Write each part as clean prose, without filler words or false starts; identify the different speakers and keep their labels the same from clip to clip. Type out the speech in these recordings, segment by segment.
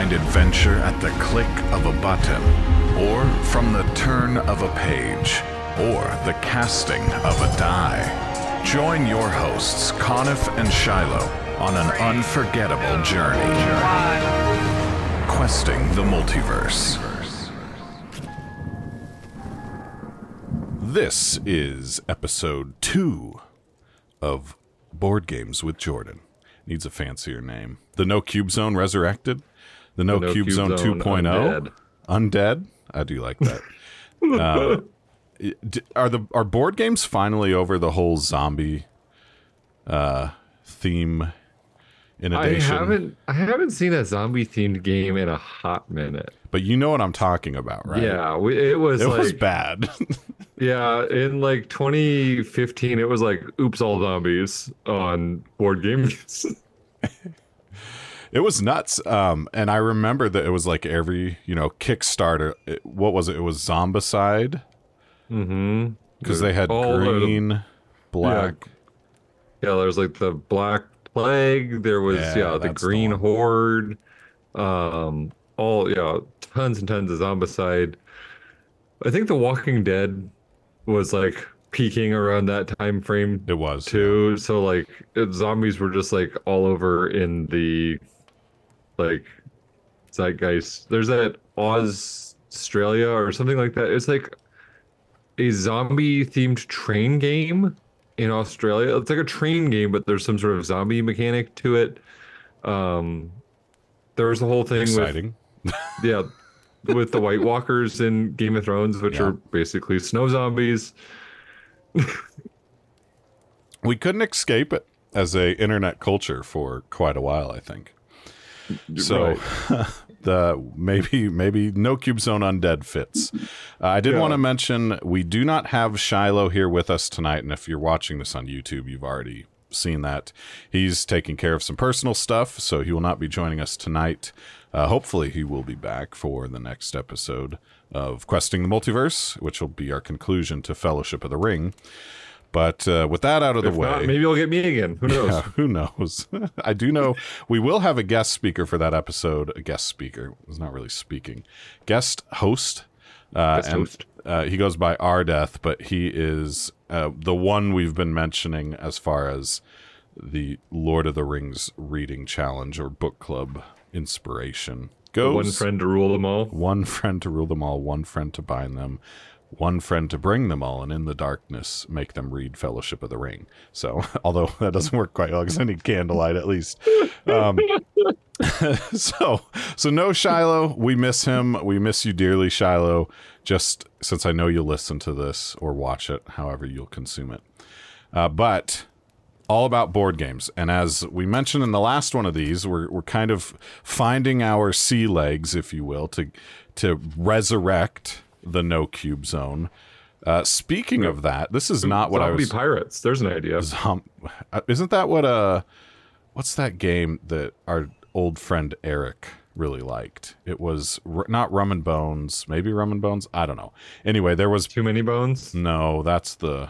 Speaker 1: find adventure at the click of a button, or from the turn of a page, or the casting of a die. Join your hosts, Coniff and Shiloh, on an unforgettable journey. Questing the Multiverse. This is episode 2 of Board Games with Jordan. Needs a fancier name. The No Cube Zone Resurrected? The No Cube Zone 2.0? Undead? I do like that. Are board games finally over the whole zombie theme inundation?
Speaker 2: I haven't seen a zombie themed game in a hot minute.
Speaker 1: But you know what I'm talking about, right?
Speaker 2: Yeah, it was
Speaker 1: bad.
Speaker 2: Yeah, in like 2015, it was like Oops All Zombies on board games.
Speaker 1: It was nuts. And I remember that it was like every, Kickstarter. What was it? It was Zombicide.
Speaker 2: Mm-hmm.
Speaker 1: Because they had green, black.
Speaker 2: Yeah, there was like the Black Plague. There was, the Green Horde. Tons and tons of Zombicide. I think The Walking Dead was like peaking around that time frame.
Speaker 1: It was
Speaker 2: too. So like zombies were just like all over in the like zeitgeist. There's that Australia or something like that. It's like a zombie themed train game in Australia. It's like a train game, but there's some sort of zombie mechanic to it. There was the whole thing
Speaker 1: exciting.
Speaker 2: With the White Walkers in Game of Thrones, which are basically snow zombies.
Speaker 1: We couldn't escape it as a internet culture for quite a while, I think. So maybe No Cube Zone Undead fits. I did want to mention we do not have Shiloh here with us tonight, and if you're watching this on YouTube, you've already seen that. He's taking care of some personal stuff, so he will not be joining us tonight. Hopefully he will be back for the next episode of Questing the Multiverse, which will be our conclusion to Fellowship of the Ring. But with that out of the way...
Speaker 2: maybe you'll get me again. Who knows?
Speaker 1: Yeah, who knows? I do know we will have a guest speaker for that episode. A guest speaker. Was not really speaking. Guest host. He goes by Ardeth, but he is the one we've been mentioning as far as the Lord of the Rings reading challenge or book club inspiration goes.
Speaker 2: One friend to rule them all.
Speaker 1: One friend to rule them all. One friend to bind them. One friend to bring them all, and in the darkness make them read Fellowship of the Ring. So, although that doesn't work quite well because I need candlelight at least. So no Shiloh. We miss him. We miss you dearly, Shiloh. Just since I know you'll listen to this or watch it, however you'll consume it. But all about board games. And as we mentioned in the last one of these, we're kind of finding our sea legs, if you will, to resurrect the No Cube Zone. Speaking of that, this is not what I was...
Speaker 2: Zombie pirates. There's an idea.
Speaker 1: Isn't that what... what's that game that our old friend Eric really liked? It was not Rum and Bones. Maybe Rum and Bones? I don't know. Anyway, there was...
Speaker 2: Too Many Bones?
Speaker 1: No, that's the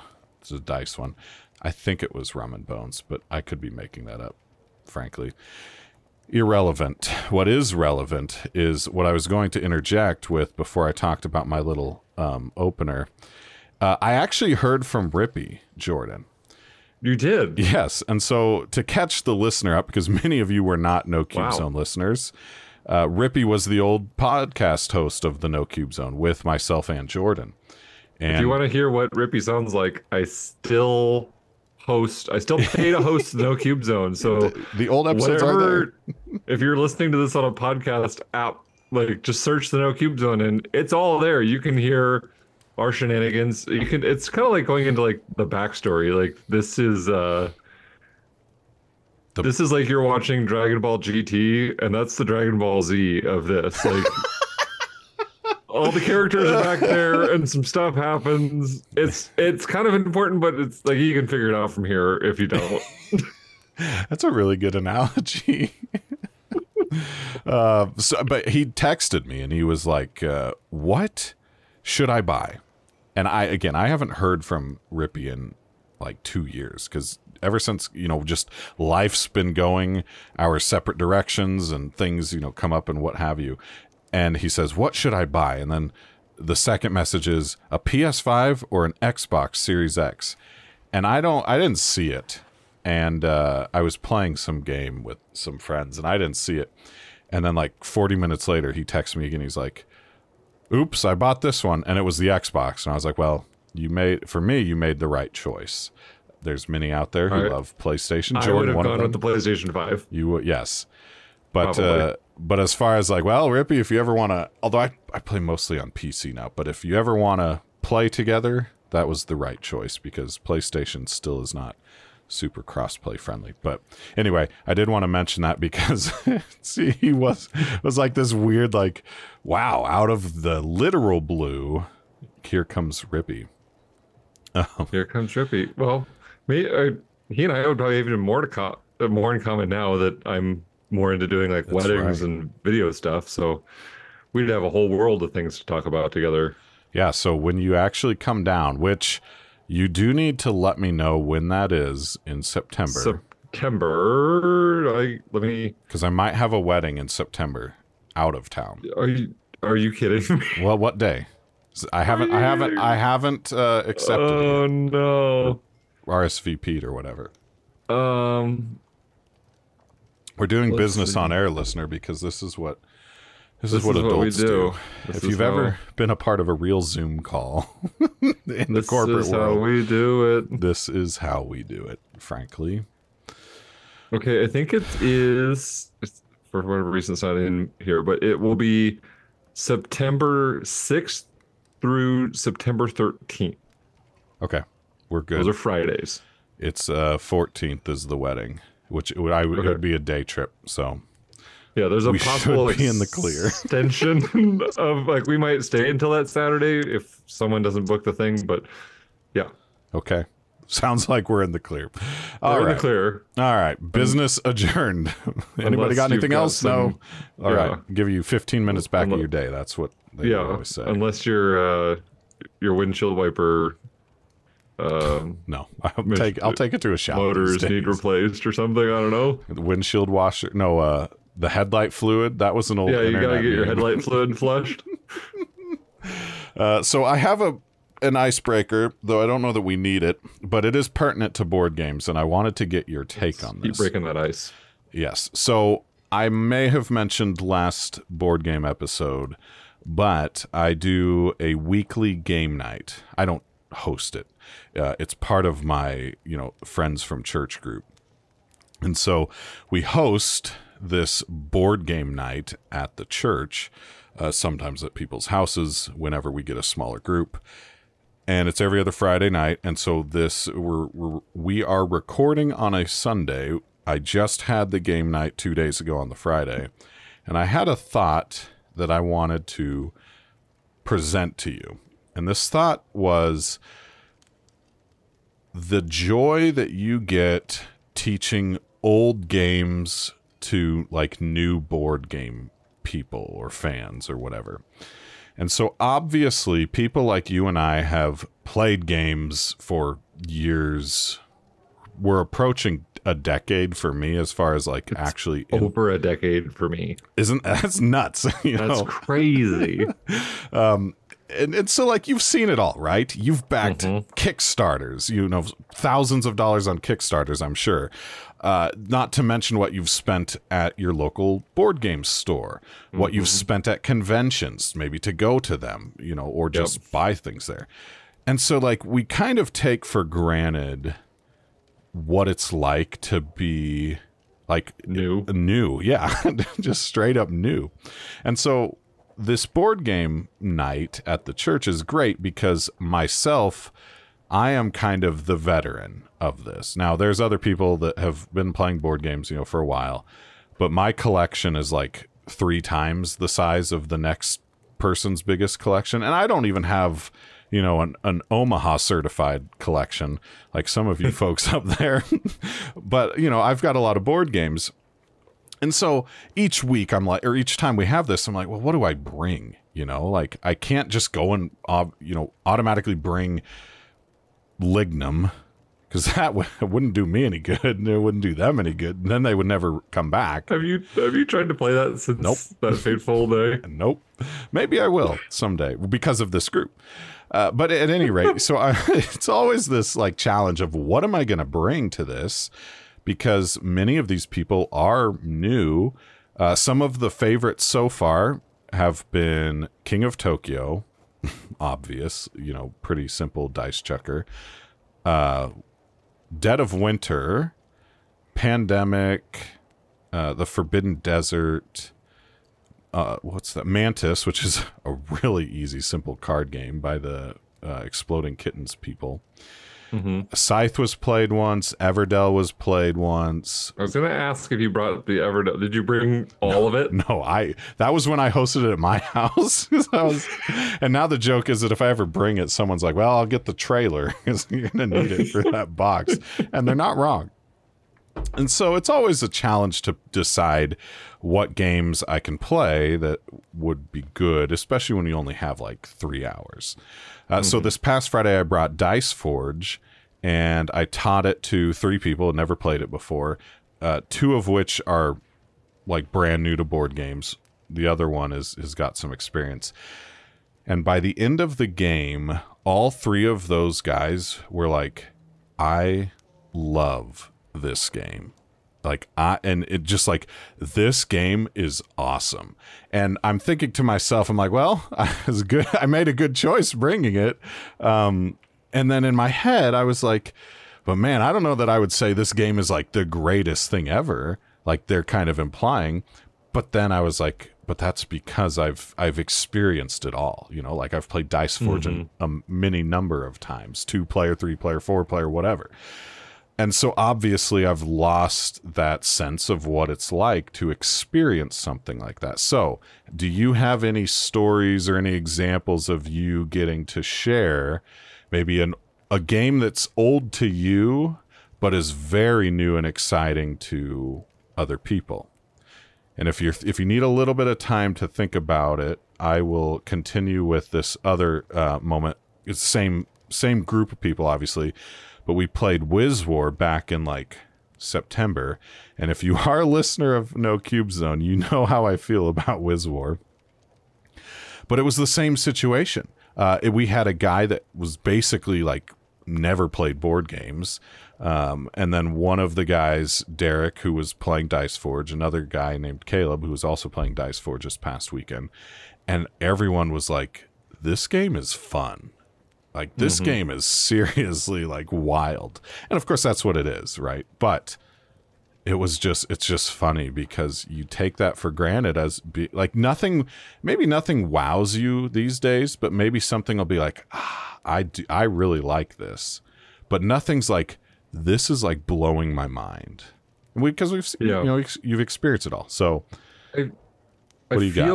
Speaker 1: dice one. I think it was Rum and Bones, but I could be making that up, frankly. Irrelevant. What is relevant is what I was going to interject with before I talked about my little opener. I actually heard from Rippy, Jordan.
Speaker 2: You did?
Speaker 1: Yes. And so to catch the listener up, because many of you were not No Cube Zone listeners, Rippy was the old podcast host of the No Cube Zone with myself and Jordan. And
Speaker 2: if you want to hear what Rippy sounds like, I still pay to host the No Cube Zone. So
Speaker 1: the old episodes are there.
Speaker 2: If you're listening to this on a podcast app, like just search the No Cube Zone and it's all there. You can hear our shenanigans. It's kind of like going into like the backstory. Like this is like you're watching Dragon Ball GT, and that's the Dragon Ball Z of this. Like all the characters are back there and some stuff happens. It's kind of important, but it's like you can figure it out from here if you don't.
Speaker 1: That's a really good analogy. But he texted me and he was like, what should I buy? And I haven't heard from Rippy in like 2 years because ever since, you know, just life's been going our separate directions and things, you know, come up and what have you. And he says, what should I buy? And then the second message is a PS5 or an Xbox Series X. And I didn't see it. And I was playing some game with some friends and I didn't see it. And then like 40 minutes later, he texts me again. He's like, oops, I bought this one. And it was the Xbox. And I was like, well, you made the right choice. There's many out there who love PlayStation.
Speaker 2: Jordan, I would have gone with the PlayStation 5.
Speaker 1: You would, yes. But as far as like, well, Rippy, if you ever want to, although I play mostly on PC now, but if you ever want to play together, that was the right choice because PlayStation still is not super cross-play friendly. But anyway, I did want to mention that because see, he was like this weird, like, wow, out of the literal blue, here comes Rippy.
Speaker 2: Here comes Rippy. Well, he and I would probably have even more in common now that I'm more into doing like weddings and video stuff. So we'd have a whole world of things to talk about together.
Speaker 1: Yeah. So when you actually come down, which you do need to let me know when that is in September. Because I might have a wedding in September out of town.
Speaker 2: Are you kidding me?
Speaker 1: Well, what day? I haven't accepted.
Speaker 2: Oh no.
Speaker 1: RSVP'd or whatever. We're doing business on air, listener, because this is what adults do. If you've ever been a part of a real Zoom call in the corporate world, this is how we do it. This is how we do it, frankly.
Speaker 2: Okay, I think it is, for whatever reason it's not in here, but it will be September 6th through September 13th.
Speaker 1: Okay, we're good.
Speaker 2: Those are Fridays.
Speaker 1: It's 14th is the wedding, which it would be a day trip, so...
Speaker 2: Yeah, there's a possible
Speaker 1: be in the clear
Speaker 2: extension of like we might stay until that Saturday if someone doesn't book the thing, but yeah.
Speaker 1: Okay. Sounds like we're in the clear.
Speaker 2: We're in the clear.
Speaker 1: All right. Business adjourned. Anybody got anything else? No. All right. Give you 15 minutes back of your day. That's what they always say.
Speaker 2: Unless your windshield wiper
Speaker 1: no. I'll take it to a shop.
Speaker 2: Motors need replaced or something. I don't know.
Speaker 1: The windshield washer. No, the headlight fluid, that was an old
Speaker 2: you gotta get your headlight fluid flushed.
Speaker 1: So I have an icebreaker, though I don't know that we need it, but it is pertinent to board games, and I wanted to get your take on this.
Speaker 2: Keep breaking that ice.
Speaker 1: Yes. So I may have mentioned last board game episode, but I do a weekly game night. I don't host it. It's part of my, friends from church group. And so we host this board game night at the church, sometimes at people's houses whenever we get a smaller group, and it's every other Friday night. And so we are recording on a Sunday. I just had the game night 2 days ago on the Friday, and I had a thought that I wanted to present to you, and this thought was the joy that you get teaching old games to like new board game people or fans or whatever. And so obviously people like you and I have played games for years. We're approaching a decade for me as far as like it's actually
Speaker 2: over a decade for me.
Speaker 1: That's nuts.
Speaker 2: That's crazy.
Speaker 1: And so like you've seen it all, right? You've backed Kickstarters, thousands of dollars on Kickstarters, I'm sure. Not to mention what you've spent at your local board game store, what you've spent at conventions, maybe to go to them, or just buy things there. And so like we kind of take for granted what it's like to be like new. Yeah. Just straight up new. And so this board game night at the church is great because I am kind of the veteran of this. Now, there's other people that have been playing board games, for a while, but my collection is like 3 times the size of the next person's biggest collection. And I don't even have, an Omaha certified collection like some of you folks up there. But, I've got a lot of board games. And so each week each time we have this, I'm like, well, what do I bring? Like I can't just go and, automatically bring Lignum because that wouldn't do me any good, and it wouldn't do them any good, and then they would never come back.
Speaker 2: Have you tried to play that since
Speaker 1: Nope.
Speaker 2: that fateful day?
Speaker 1: Nope. Maybe I will someday because of this group. But at any rate, so it's always this like challenge of what am I going to bring to this? Because many of these people are new. Some of the favorites so far have been King of Tokyo, obvious, pretty simple dice chucker. Dead of Winter, Pandemic, The Forbidden Desert, what's that? Mantis, which is a really easy, simple card game by the Exploding Kittens people. Mm-hmm. Scythe was played once. Everdell was played once.
Speaker 2: I was going to ask if you brought the Everdell. Did you bring all of it?
Speaker 1: No, that was when I hosted it at my house. And now the joke is that if I ever bring it, someone's like, well, I'll get the trailer because you're going to need it for that box. And they're not wrong. And so it's always a challenge to decide what games I can play that would be good, especially when you only have like 3 hours. So this past Friday, I brought Dice Forge, and I taught it to 3 people, never played it before, 2 of which are like brand new to board games. The other one has got some experience. And by the end of the game, all 3 of those guys were like, I love this game. And it just like, this game is awesome. And I'm thinking to myself, I'm like, well, I made a good choice bringing it. And then in my head, I was like, but man, I don't know that I would say this game is like the greatest thing ever. Like they're kind of implying. But then I was like, but that's because I've experienced it all. Like I've played Dice Forge a many number of times, 2-player, 3-player, 4-player, whatever. And so obviously I've lost that sense of what it's like to experience something like that. So do you have any stories or any examples of you getting to share maybe a game that's old to you, but is very new and exciting to other people? And if you need a little bit of time to think about it, I will continue with this other moment. It's the same group of people, obviously. But we played Wiz War back in like September. And if you are a listener of No Cube Zone, you know how I feel about Wiz War. But it was the same situation. We had a guy that was basically like never played board games. And then one of the guys, Derek, who was playing Dice Forge, another guy named Caleb, who was also playing Dice Forge this past weekend. And everyone was like, this game is fun. Like, this game is seriously, like, wild. And, of course, that's what it is, right? But it's just funny because you take that for granted as, maybe nothing wows you these days, but maybe something will be like, I really like this. But nothing's like, this is, like, blowing my mind. Because you've experienced it all. So, what do you got?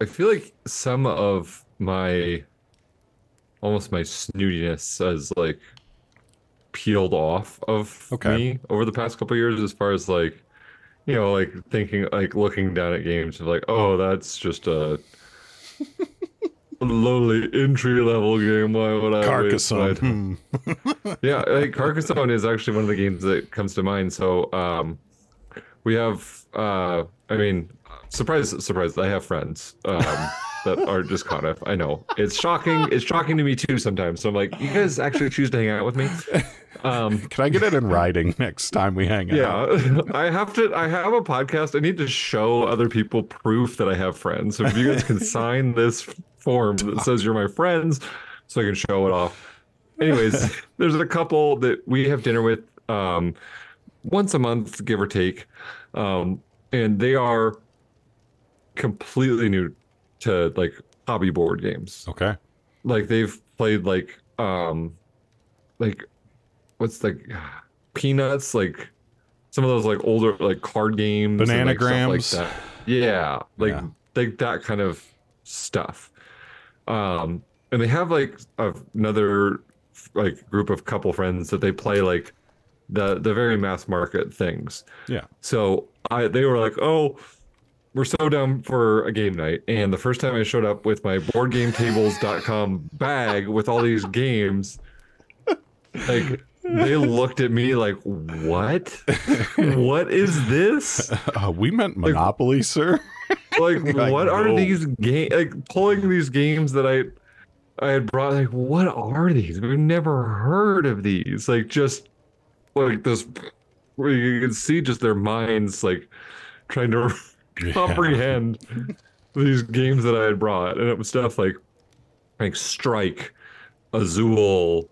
Speaker 2: I feel like some of almost my snootiness has like peeled off of me over the past couple of years, as far as like, like thinking, like looking down at games of like, oh, that's just a lowly entry level game. Why would I
Speaker 1: Carcassonne?
Speaker 2: Yeah, like Carcassonne is actually one of the games that comes to mind. So we have surprise, I have friends that are just Coniff. I know. It's shocking. It's shocking to me too sometimes. So I'm like, you guys actually choose to hang out with me?
Speaker 1: Can I get it in writing next time we hang out?
Speaker 2: Yeah. I have a podcast. I need to show other people proof that I have friends. So if you guys can sign this form that says you're my friends so I can show it off. Anyways, there's a couple that we have dinner with once a month, give or take. And they are completely new to like hobby board games.
Speaker 1: Okay.
Speaker 2: Like they've played like what's like Peanuts, like some of those like older like card games,
Speaker 1: Bananagrams,
Speaker 2: like that. Yeah, like that kind of stuff. And they have like another like group of couple friends that they play like the very mass market things.
Speaker 1: Yeah.
Speaker 2: So they were like, oh, we're so down for a game night. And the first time I showed up with my boardgametables.com bag with all these games, like They looked at me like, what? What is this?
Speaker 1: We meant Monopoly, sir.
Speaker 2: Like,
Speaker 1: Like,
Speaker 2: what are
Speaker 1: no.
Speaker 2: these games? Like, pulling these games that I had brought, like, what are these? We've never heard of these. Like, just like this, where you can see just their minds, like, trying to
Speaker 1: Yeah.
Speaker 2: comprehend these games that I had brought. And it was stuff like Strike, Azul,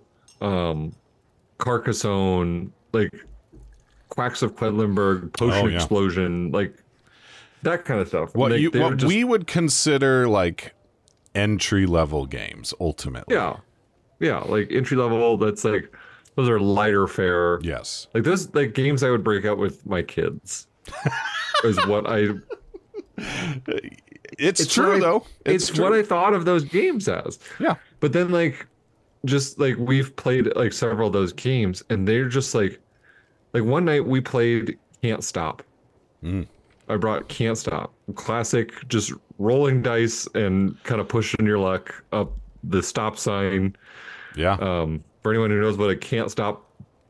Speaker 2: Carcassonne, like Quacks of Quedlinburg, Potion
Speaker 1: Oh, yeah.
Speaker 2: Explosion, like that kind of stuff.
Speaker 1: What
Speaker 2: They were
Speaker 1: what
Speaker 2: just,
Speaker 1: we would consider like entry level games, ultimately.
Speaker 2: yeah, like entry level. That's like those are lighter fare.
Speaker 1: Yes.
Speaker 2: Like those like games I would break out with my kids is what I.
Speaker 1: It's true, though.
Speaker 2: It's
Speaker 1: true.
Speaker 2: what I thought of those games as.
Speaker 1: Yeah.
Speaker 2: But then like just like we've played like several of those games and they're just like one night we played Can't Stop. I brought Can't Stop. Classic, just rolling dice and kind of pushing your luck up the stop sign.
Speaker 1: Yeah.
Speaker 2: For anyone who knows what a Can't Stop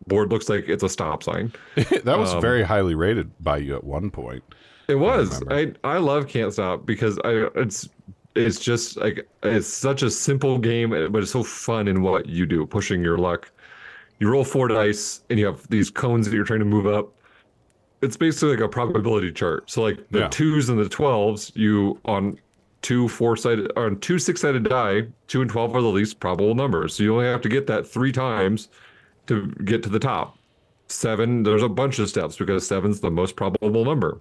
Speaker 2: board looks like, it's a stop sign.
Speaker 1: That was very highly rated by you at one point.
Speaker 2: It was.
Speaker 1: remember.
Speaker 2: I love Can't Stop because it's just like it's such a simple game, but it's so fun in what you do, pushing your luck. You roll 4 dice and you have these cones that you're trying to move up. It's basically like a probability chart. So like the
Speaker 1: Yeah.
Speaker 2: 2s and the 12s, you on two 6-sided die, 2 and 12 are the least probable numbers. So you only have to get that 3 times to get to the top. 7, there's a bunch of steps because 7's the most probable number.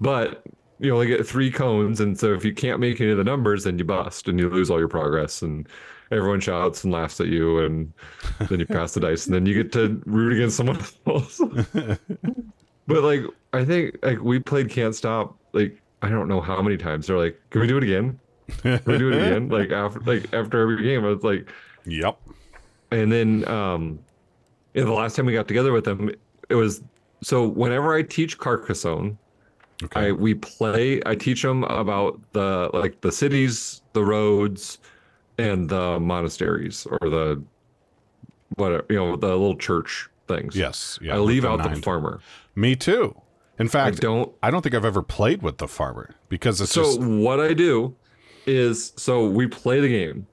Speaker 2: But you only get 3 cones, and so if you can't make any of the numbers, then you bust and you lose all your progress, and everyone shouts and laughs at you, and then you pass the dice, and then you get to root against someone else. But like, I think like we played Can't Stop like I don't know how many times. They're like, "Can we do it again? Can we do it again?" Like after every game, I was like,
Speaker 1: Yep.
Speaker 2: and then the last time we got together with them, it was so whenever I teach Carcassonne.
Speaker 1: Okay.
Speaker 2: I teach them about the cities, the roads, and the monasteries or the whatever, the little church things.
Speaker 1: Yes. Yeah.
Speaker 2: I leave
Speaker 1: with
Speaker 2: out the
Speaker 1: 9.
Speaker 2: farmer.
Speaker 1: Me too. In fact,
Speaker 2: I
Speaker 1: I don't think I've ever played with the farmer because it's
Speaker 2: so
Speaker 1: just
Speaker 2: what I do is we play the game.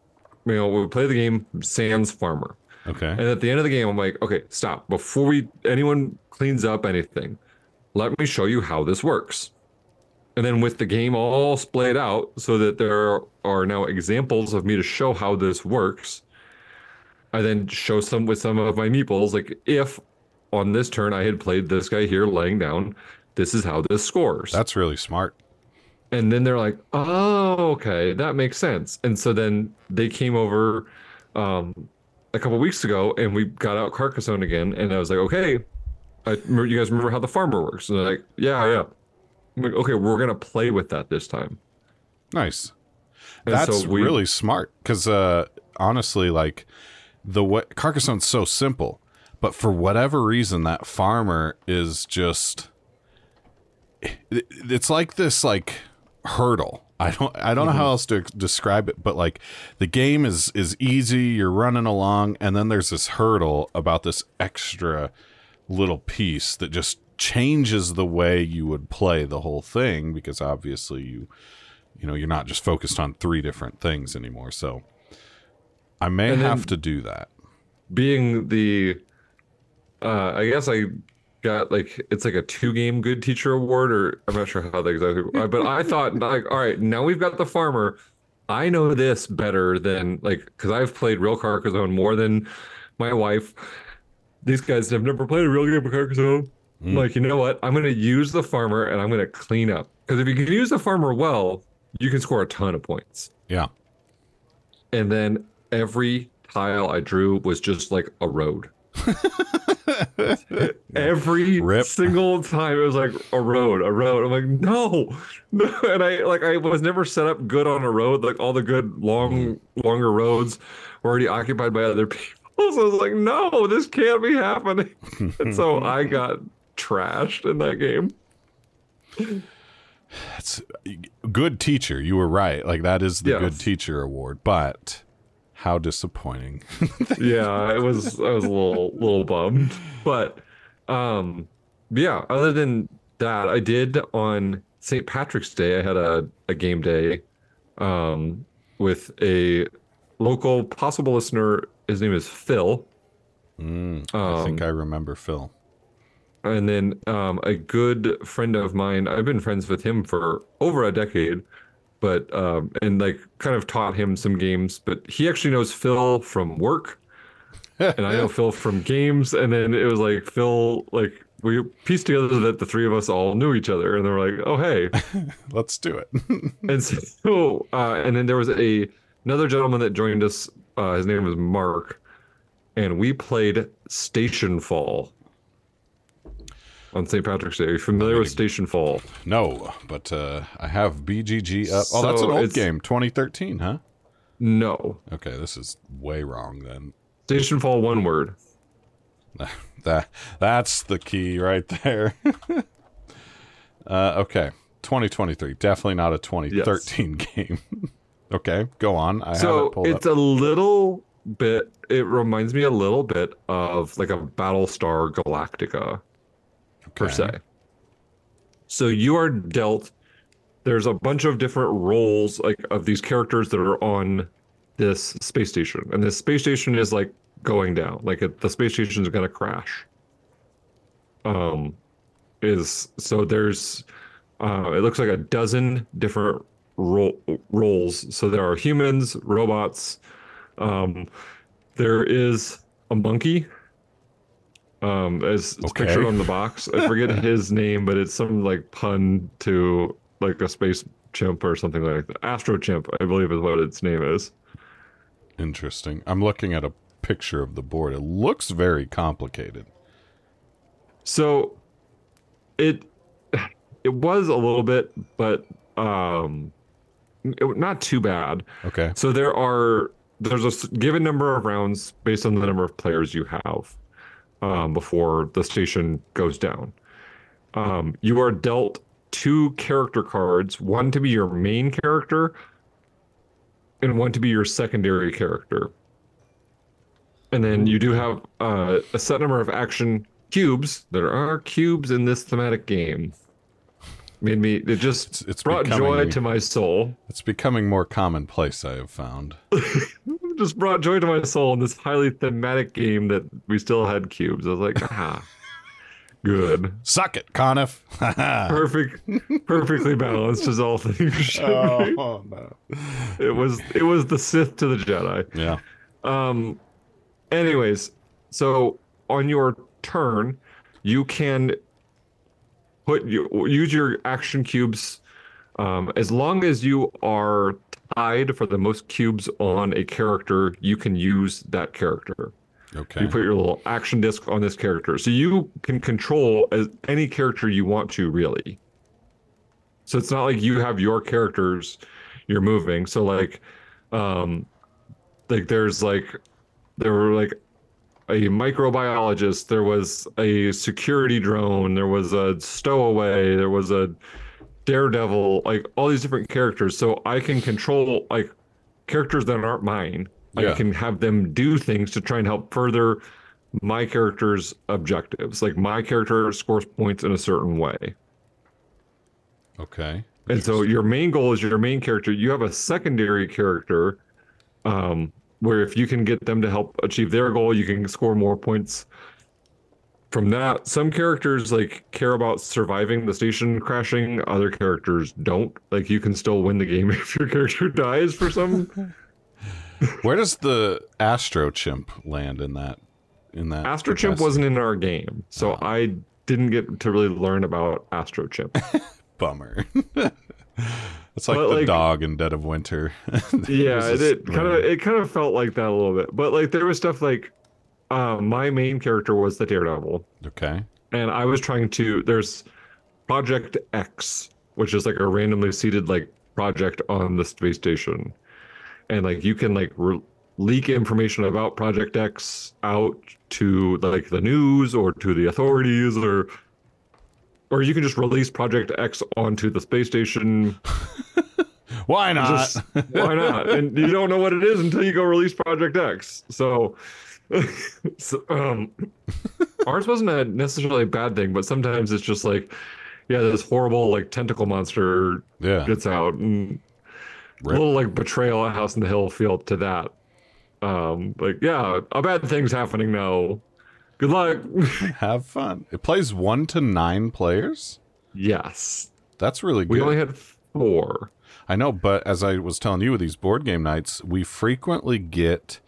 Speaker 2: We play the game sans farmer.
Speaker 1: okay.
Speaker 2: And at the end of the game, I'm like, okay, stop. Before anyone cleans up anything, let me show you how this works. And then with the game all splayed out so that there are now examples of me to show how this works, I then show some with some of my meeples, like if on this turn I had played this guy here laying down, this is how this scores.
Speaker 1: That's really smart.
Speaker 2: And then they're like, oh, okay, that makes sense. And so then they came over a couple weeks ago and we got out Carcassonne again. And I was like, okay, you guys remember how the farmer works? And they're like, yeah. I'm like, okay, we're going to play with that this time.
Speaker 1: Nice.
Speaker 2: And
Speaker 1: That's
Speaker 2: so
Speaker 1: really smart because honestly, like Carcassonne's so simple, but for whatever reason, that farmer is just it's like this like hurdle. I don't know how else to describe it, but like the game is easy. You're running along, and then there's this hurdle about this extra little piece that just changes the way you would play the whole thing because obviously you're not just focused on 3 different things anymore. So I may have to do that.
Speaker 2: Being the I guess I got it's like a 2-game good teacher award, or I'm not sure how that exactly, but I thought like, all right, now we've got the farmer. I know this better than because I've played real Carcassonne more than my wife. These guys have never played a real game of Carcassonne. Like, you know what? I'm going to use the farmer and I'm going to clean up. Because if you can use the farmer well, you can score a ton of points.
Speaker 1: Yeah.
Speaker 2: And then every tile I drew was just like a road. Every single time it was like a road. I'm like, no. And I was never set up good on a road. Like all the good longer roads were already occupied by other people. So I was like, no, this can't be happening. And so I got trashed in that game.
Speaker 1: It's good teacher. You were right. Like that is the good teacher award. But How disappointing.
Speaker 2: Yeah, I was a little bummed. But yeah, other than that, I did on St. Patrick's Day, I had a game day um with a local possible listener. His name is Phil.
Speaker 1: I think I
Speaker 2: Um
Speaker 1: remember Phil.
Speaker 2: and then a good friend of mine, I've been friends with him for over a decade, but and like kind of taught him some games, but he actually knows Phil from work. And I know Phil from games, and then it was like Phil, like we pieced together that the three of us all knew each other, and they were like, "Oh, hey!"
Speaker 1: Let's do it.
Speaker 2: And so, and then there was another gentleman that joined us. His name was Mark, and we played Stationfall on St. Patrick's Day. Are you familiar with Stationfall?
Speaker 1: No, but I have BGG up. Oh, that's an old game, 2013, huh?
Speaker 2: No,
Speaker 1: Okay, this is way wrong then.
Speaker 2: Stationfall, one word.
Speaker 1: That's the key right there. Okay, 2023. Definitely not a 2013 game. Okay, go on. I have it pulled up.
Speaker 2: It's a little bit. It reminds me a little bit of like a Battlestar Galactica per se. So you are dealt. There's a bunch of different roles like of these characters that are on this space station, and this space station is like going down. Like the space station is going to crash. Is so there's it looks like a dozen different roles. So there are humans, robots. There is a monkey. As it's pictured on the box. I forget his name, but it's some like pun to like a space chimp or something like that. Astro chimp, I believe, is what its name is.
Speaker 1: Interesting. I'm looking at a picture of the board. It looks very complicated.
Speaker 2: So it was a little bit, but not too bad.
Speaker 1: Okay.
Speaker 2: So there's a given number of rounds based on the number of players you have before the station goes down. You are dealt 2 character cards, one to be your main character and one to be your secondary character. And then you do have a set number of action cubes. There are cubes in this thematic game. It just
Speaker 1: it's
Speaker 2: brought joy to my soul.
Speaker 1: It's becoming more commonplace, I have found.
Speaker 2: Just brought joy to my soul in this highly thematic game that we still had cubes. I was like, good.
Speaker 1: Suck it, Coniff.
Speaker 2: Perfectly balanced as all things should be.
Speaker 1: Oh no.
Speaker 2: It was the Sith to the Jedi.
Speaker 1: Yeah.
Speaker 2: Anyways, so on your turn, you can use your action cubes as long as you are tied for the most cubes on a character. You can use that character.
Speaker 1: Okay.
Speaker 2: You put your little action disc on this character, so you can control as any character you want to, really. So it's not like you have your characters you're moving. So like there were like a microbiologist, there was a security drone, there was a stowaway, there was a daredevil, like all these different characters. So I can control like characters that aren't mine. I can have them do things to try and help further my character's objectives. Like my character scores points in a certain way.
Speaker 1: Okay.
Speaker 2: And so your main goal is your main character. You have a secondary character where if you can get them to help achieve their goal, you can score more points from that. Some characters like care about surviving the station crashing. Other characters don't. Like you can still win the game if your character dies for some.
Speaker 1: Where does the Astro Chimp land in that?
Speaker 2: Astro Chimp wasn't in our game, so I didn't get to really learn about Astro Chimp.
Speaker 1: Bummer. It's like the dog in Dead of Winter.
Speaker 2: Yeah, it kind of felt like that a little bit. But like there was stuff like my main character was the Daredevil.
Speaker 1: Okay.
Speaker 2: And I was there's Project X, which is like a randomly seated like project on the space station. And like you can like leak information about Project X out to like the news or to the authorities, or you can just release Project X onto the space station.
Speaker 1: Why not?
Speaker 2: Why not? And you don't know what it is until you go release Project X. So, ours wasn't necessarily a bad thing, but sometimes it's just like, yeah, this horrible like tentacle monster gets out, and a little like Betrayal at House on the Hill feel to that. Like, yeah, a bad thing's happening now. Good luck.
Speaker 1: Have fun. It plays 1 to 9 players?
Speaker 2: Yes.
Speaker 1: That's really good.
Speaker 2: We only had 4.
Speaker 1: I know, but as I was telling you with these board game nights, we frequently get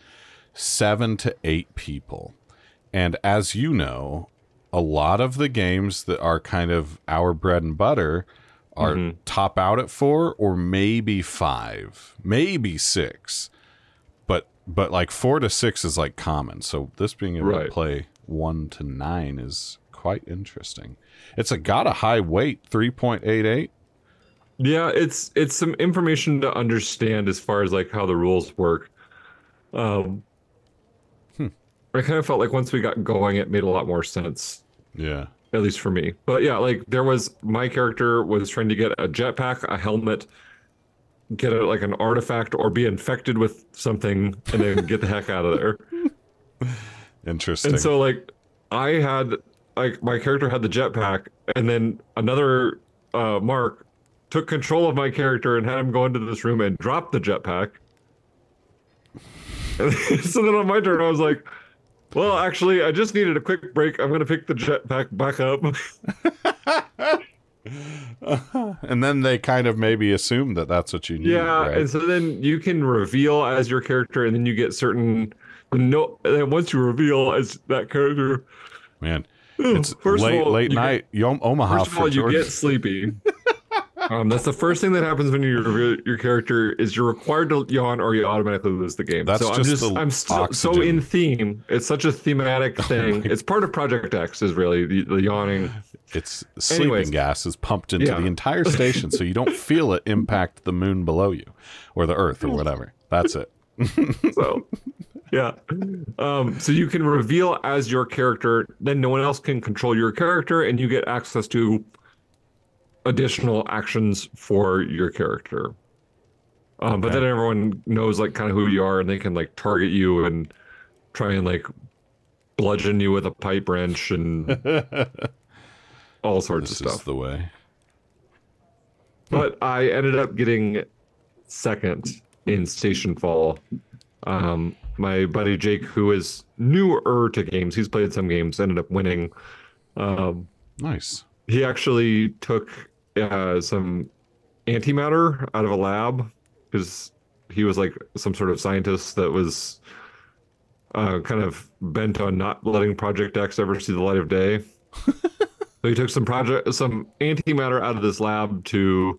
Speaker 1: 7 to 8 people. And as you know, a lot of the games that are kind of our bread and butter are top out at 4 or maybe 5, maybe 6. But like 4 to 6 is like common. So this being able to play 1 to 9 is quite interesting. It's got a high weight, 3.88.
Speaker 2: Yeah, it's some information to understand as far as like how the rules work. I kind of felt like once we got going, it made a lot more sense.
Speaker 1: Yeah.
Speaker 2: At least for me. But yeah, like my character was trying to get a jetpack, a helmet, get like an artifact, or be infected with something, and then get the heck out of there.
Speaker 1: Interesting.
Speaker 2: And so like I had like my character had the jetpack, and then another Mark took control of my character and had him go into this room and drop the jetpack. And so then on my turn, I was like, well, actually, I just needed a quick break. I'm going to pick the jetpack back up.
Speaker 1: And then they kind of maybe assume that that's what you need.
Speaker 2: Yeah,
Speaker 1: right?
Speaker 2: and so then you can reveal as your character, and then you get certain... No, and then once you reveal as that character...
Speaker 1: Man, it's late night. Omaha
Speaker 2: first of all, you get sleepy. That's the first thing that happens when you reveal your character is you're required to yawn or you automatically lose the game.
Speaker 1: That's
Speaker 2: so I'm still so in theme. It's such a thematic thing. It's part of Project X is really the yawning.
Speaker 1: It's sleeping gas is pumped into the entire station so you don't feel it impact the moon below you or the earth or whatever. That's it.
Speaker 2: So yeah. So you can reveal as your character, then no one else can control your character, and you get access to additional actions for your character. But then everyone knows like kind of who you are, and they can like target you and try and like bludgeon you with a pipe wrench and all sorts of stuff.
Speaker 1: This is the way.
Speaker 2: But I ended up getting second in Stationfall. My buddy Jake, who is newer to games, he's played some games, ended up winning.
Speaker 1: Nice.
Speaker 2: He actually took some antimatter out of a lab because he was like some sort of scientist that was kind of bent on not letting Project X ever see the light of day. So he took some antimatter out of this lab to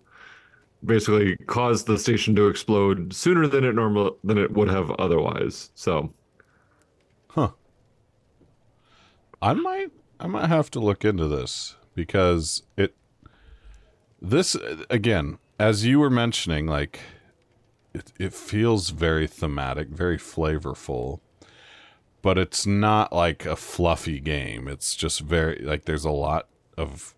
Speaker 2: basically cause the station to explode sooner than it would have otherwise. So,
Speaker 1: I might have to look into this because this again, as you were mentioning, like it feels very thematic, very flavorful, but it's not like a fluffy game. It's just very like there's a lot of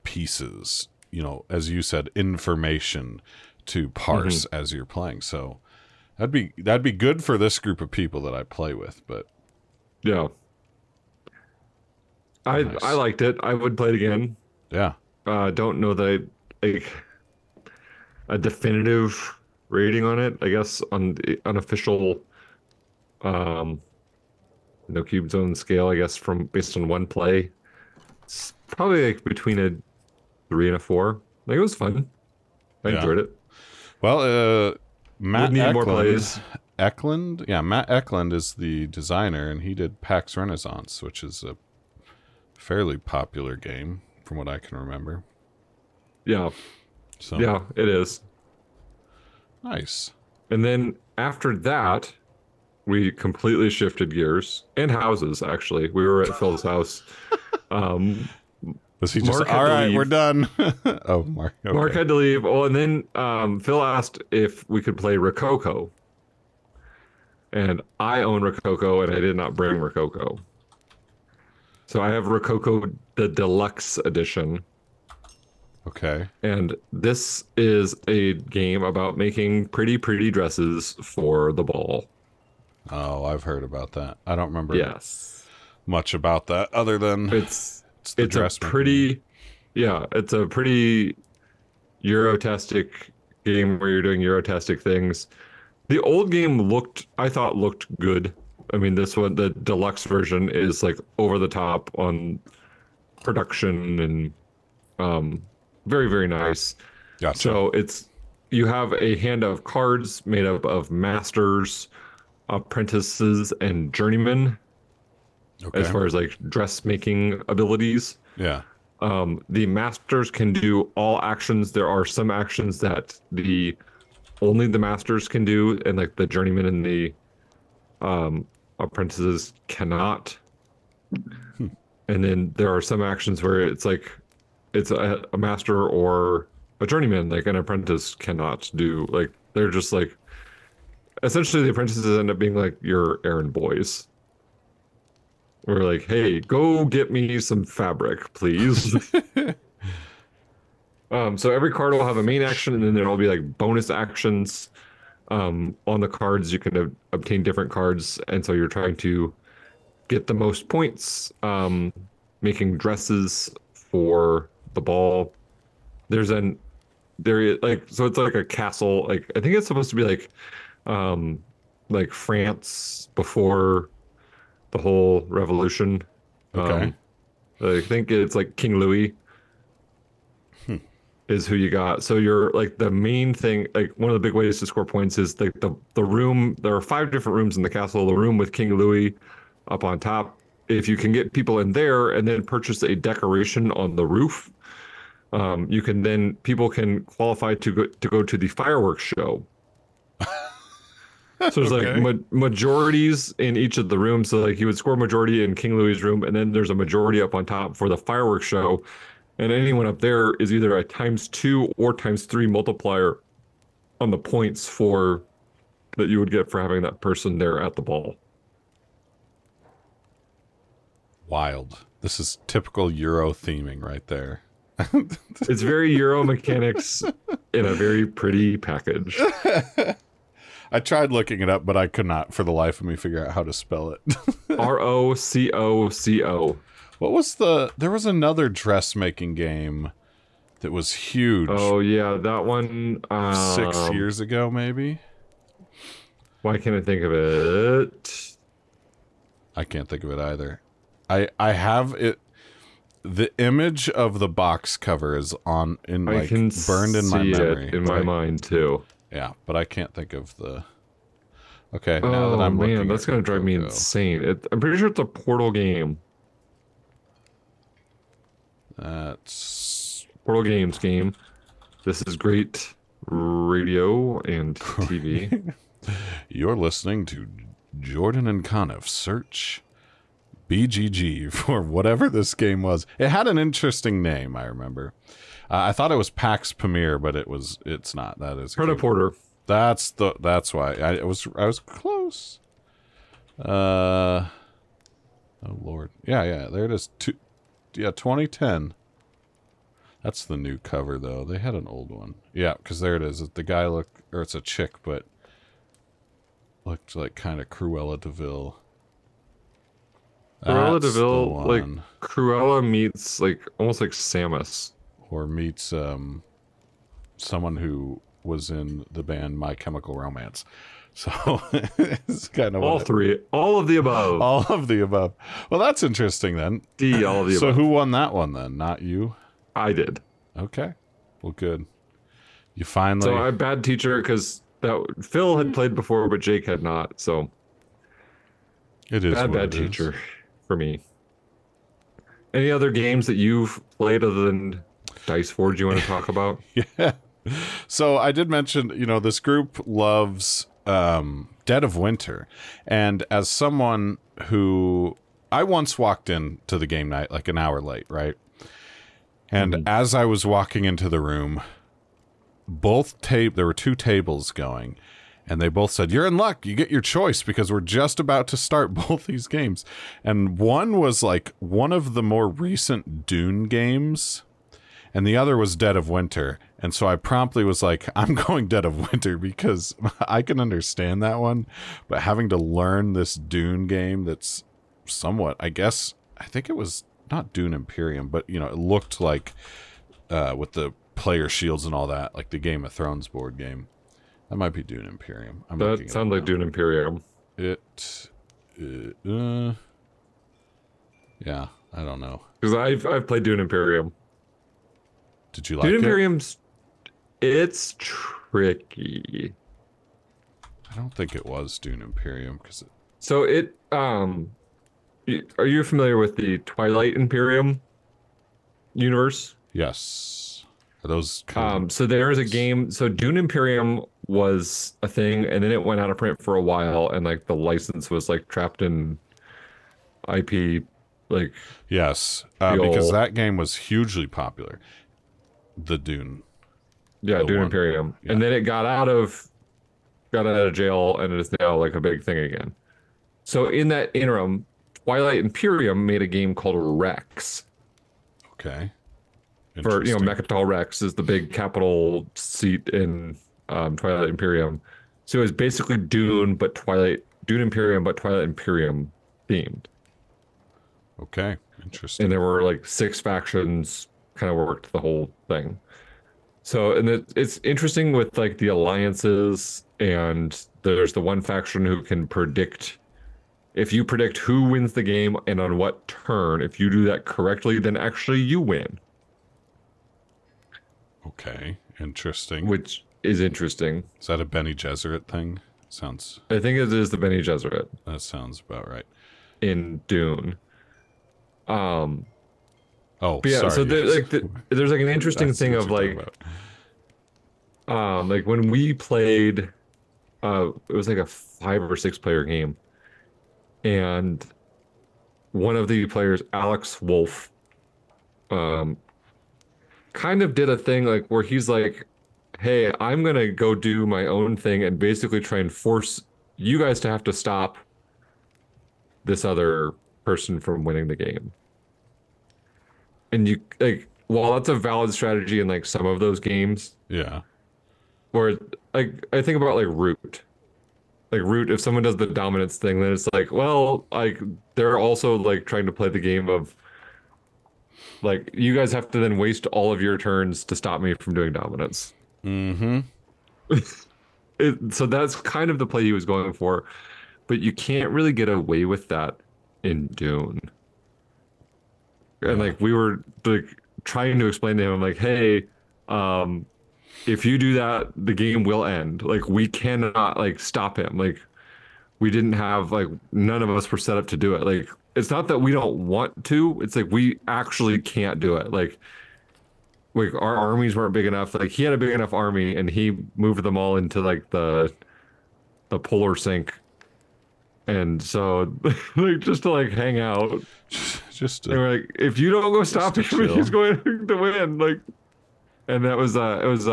Speaker 1: pieces, you know, as you said, information to parse as you're playing. So that'd be good for this group of people that I play with, but
Speaker 2: yeah. I liked it. I would play it again.
Speaker 1: Yeah.
Speaker 2: Don't know that like a definitive rating on it. I guess on the unofficial Cube Zone scale, I guess based on one play, it's probably like between a 3 and a 4. Like it was fun. I enjoyed it.
Speaker 1: Well, Matt
Speaker 2: need more plays.
Speaker 1: Eklund, Matt Eklund is the designer, and he did PAX Renaissance, which is a fairly popular game from what I can remember.
Speaker 2: Yeah.
Speaker 1: So
Speaker 2: yeah, it is.
Speaker 1: Nice.
Speaker 2: And then after that, we completely shifted gears and houses. Actually, we were at Phil's house.
Speaker 1: Was he just all right? We're done. Oh, Mark. Okay.
Speaker 2: Mark had to leave. Oh, and then Phil asked if we could play Rococo, and I own Rococo, and I did not bring Rococo. So I have Rococo the Deluxe Edition.
Speaker 1: Okay.
Speaker 2: And this is a game about making pretty dresses for the ball.
Speaker 1: Oh, I've heard about that. I don't remember
Speaker 2: Yes.
Speaker 1: much about that other than
Speaker 2: It's
Speaker 1: it's the
Speaker 2: it's a
Speaker 1: dressmaking.
Speaker 2: pretty yeah, it's a pretty Eurotastic game where you're doing Eurotastic things. The old game I thought looked good. I mean, this one, the deluxe version is like over the top on production and very nice.
Speaker 1: Gotcha.
Speaker 2: So you have a hand of cards made up of masters, apprentices, and journeymen as
Speaker 1: Okay.
Speaker 2: far as like dressmaking abilities.
Speaker 1: Yeah.
Speaker 2: The masters can do all actions. There are some actions that the only the masters can do, and like the journeymen and the apprentices cannot. And then there are some actions where it's like it's a master or a journeyman, like an apprentice cannot do. Like they're just like essentially the apprentices end up being like your errand boys. We're like, hey, go get me some fabric, please. So every card will have a main action, and then there'll be like bonus actions. On the cards, you can obtain different cards, and so you're trying to get the most points, making dresses for the ball. So it's like a castle. Like I think it's supposed to be like France before the whole revolution.
Speaker 1: Okay.
Speaker 2: I think it's like King Louis is who you got. So you're like the main thing, like one of the big ways to score points is like the room. There are 5 different rooms in the castle. The room with King Louis up on top. If you can get people in there and then purchase a decoration on the roof, people can qualify to go to the fireworks show. So there's
Speaker 1: Okay.
Speaker 2: like majorities in each of the rooms. So like you would score majority in King Louis's room, and then there's a majority up on top for the fireworks show. And anyone up there is either a ×2 or ×3 multiplier on the points for that you would get for having that person there at the ball.
Speaker 1: Wild. This is typical Euro theming right there.
Speaker 2: It's very Euro mechanics in a very pretty package.
Speaker 1: I tried looking it up, but I could not for the life of me figure out how to spell it.
Speaker 2: ROCOCO.
Speaker 1: What was there was another dressmaking game that was huge.
Speaker 2: Oh yeah, that one.
Speaker 1: 6 years ago, maybe?
Speaker 2: Why can't I think of it?
Speaker 1: I can't think of it either. I have it. The image of the box cover is burned in my memory.
Speaker 2: It in my mind too.
Speaker 1: Yeah, but I can't think of the. Okay, now that I'm
Speaker 2: man,
Speaker 1: looking,
Speaker 2: that's gonna drive me insane. I'm pretty sure it's a Portal game.
Speaker 1: That's
Speaker 2: Portal Games game. This is great radio and TV.
Speaker 1: You're listening to Jordan and Coniff Search BGG for whatever this game was. It had an interesting name, I remember. I thought it was PAX Premier, but it's not. That is
Speaker 2: Predaporter.
Speaker 1: That's why I was close. Oh Lord. Yeah, there it is. 2010. That's the new cover though. They had an old one. Yeah, because there it is. The guy it's a chick, but looked like kind of Cruella de Vil.
Speaker 2: Cruella de Vil, like Cruella meets like almost like Samus.
Speaker 1: Or meets someone who was in the band My Chemical Romance. So it's kind of
Speaker 2: all of the above.
Speaker 1: All of the above. Well, that's interesting then.
Speaker 2: All of the above.
Speaker 1: So who won that one then? Not you?
Speaker 2: I did.
Speaker 1: Okay. Well, good. You finally.
Speaker 2: So I'm a bad teacher because Phil had played before, but Jake had not. So
Speaker 1: it is
Speaker 2: bad teacher for me. Any other games that you've played other than Dice Forge you want to talk about?
Speaker 1: Yeah. So I did mention, this group loves Dead of Winter. And as someone who I once walked into the game night like an hour late, right? And as I was walking into the room, there were 2 tables going, and they both said, "You're in luck. You get your choice because we're just about to start both these games." And one was like one of the more recent Dune games. and the other was Dead of Winter. And so I promptly was like, I'm going Dead of Winter because I can understand that one, but having to learn this Dune game that's somewhat, I think it was not Dune Imperium, but it looked like with the player shields and all that, like the Game of Thrones board game. That might be Dune Imperium.
Speaker 2: That sounds like Dune Imperium.
Speaker 1: Yeah, I don't know.
Speaker 2: Because I've played Dune Imperium.
Speaker 1: Did you like it?
Speaker 2: Dune Imperium's, it's tricky.
Speaker 1: I don't think it was Dune Imperium
Speaker 2: So are you familiar with the Twilight Imperium universe?
Speaker 1: Yes. Are those
Speaker 2: so there is a game. So Dune Imperium was a thing, and then it went out of print for a while, and like the license was like trapped in IP. Like
Speaker 1: yes, because that game was hugely popular. The Dune.
Speaker 2: Yeah, Dune Imperium, yeah. And then it got out of jail, and it is now like a big thing again. So in that interim, Twilight Imperium made a game called Rex.
Speaker 1: Okay.
Speaker 2: For Mechatol Rex is the big capital seat in Twilight Imperium. So it's basically Dune Imperium, but Twilight Imperium themed.
Speaker 1: Okay, interesting.
Speaker 2: And there were like 6 factions, kind of worked the whole thing. So, and it's interesting with like the alliances, and there's the one faction who can predict. If you predict who wins the game and on what turn, if you do that correctly, then actually you win.
Speaker 1: Okay, interesting.
Speaker 2: Which is interesting.
Speaker 1: Is that a Bene Gesserit thing? I
Speaker 2: think it is the Bene Gesserit.
Speaker 1: That sounds about right.
Speaker 2: In Dune.
Speaker 1: Oh,
Speaker 2: but yeah,
Speaker 1: sorry.
Speaker 2: So there's like an interesting thing of like when we played, it was like a 5 or 6 player game, and one of the players, Alex Wolf, kind of did a thing like where he's like, hey, I'm gonna go do my own thing and basically try and force you guys to have to stop this other person from winning the game. And you like, while that's a valid strategy in like some of those games,
Speaker 1: yeah,
Speaker 2: or like I think about like Root, if someone does the dominance thing, then it's like, well, like they're also like trying to play the game of like, you guys have to then waste all of your turns to stop me from doing dominance.
Speaker 1: Mm-hmm.
Speaker 2: So that's kind of the play he was going for, but you can't really get away with that in Dune. And like we were like trying to explain to him, I'm like, hey, if you do that, the game will end. Like we cannot like stop him. Like we didn't have like, none of us were set up to do it. Like it's not that we don't want to. It's like we actually can't do it. Like our armies weren't big enough. Like he had a big enough army, and he moved them all into like the polar sink. And so, like, just to like hang out, and we're like, if you don't go stop him, he's going to win. Like, and that was it was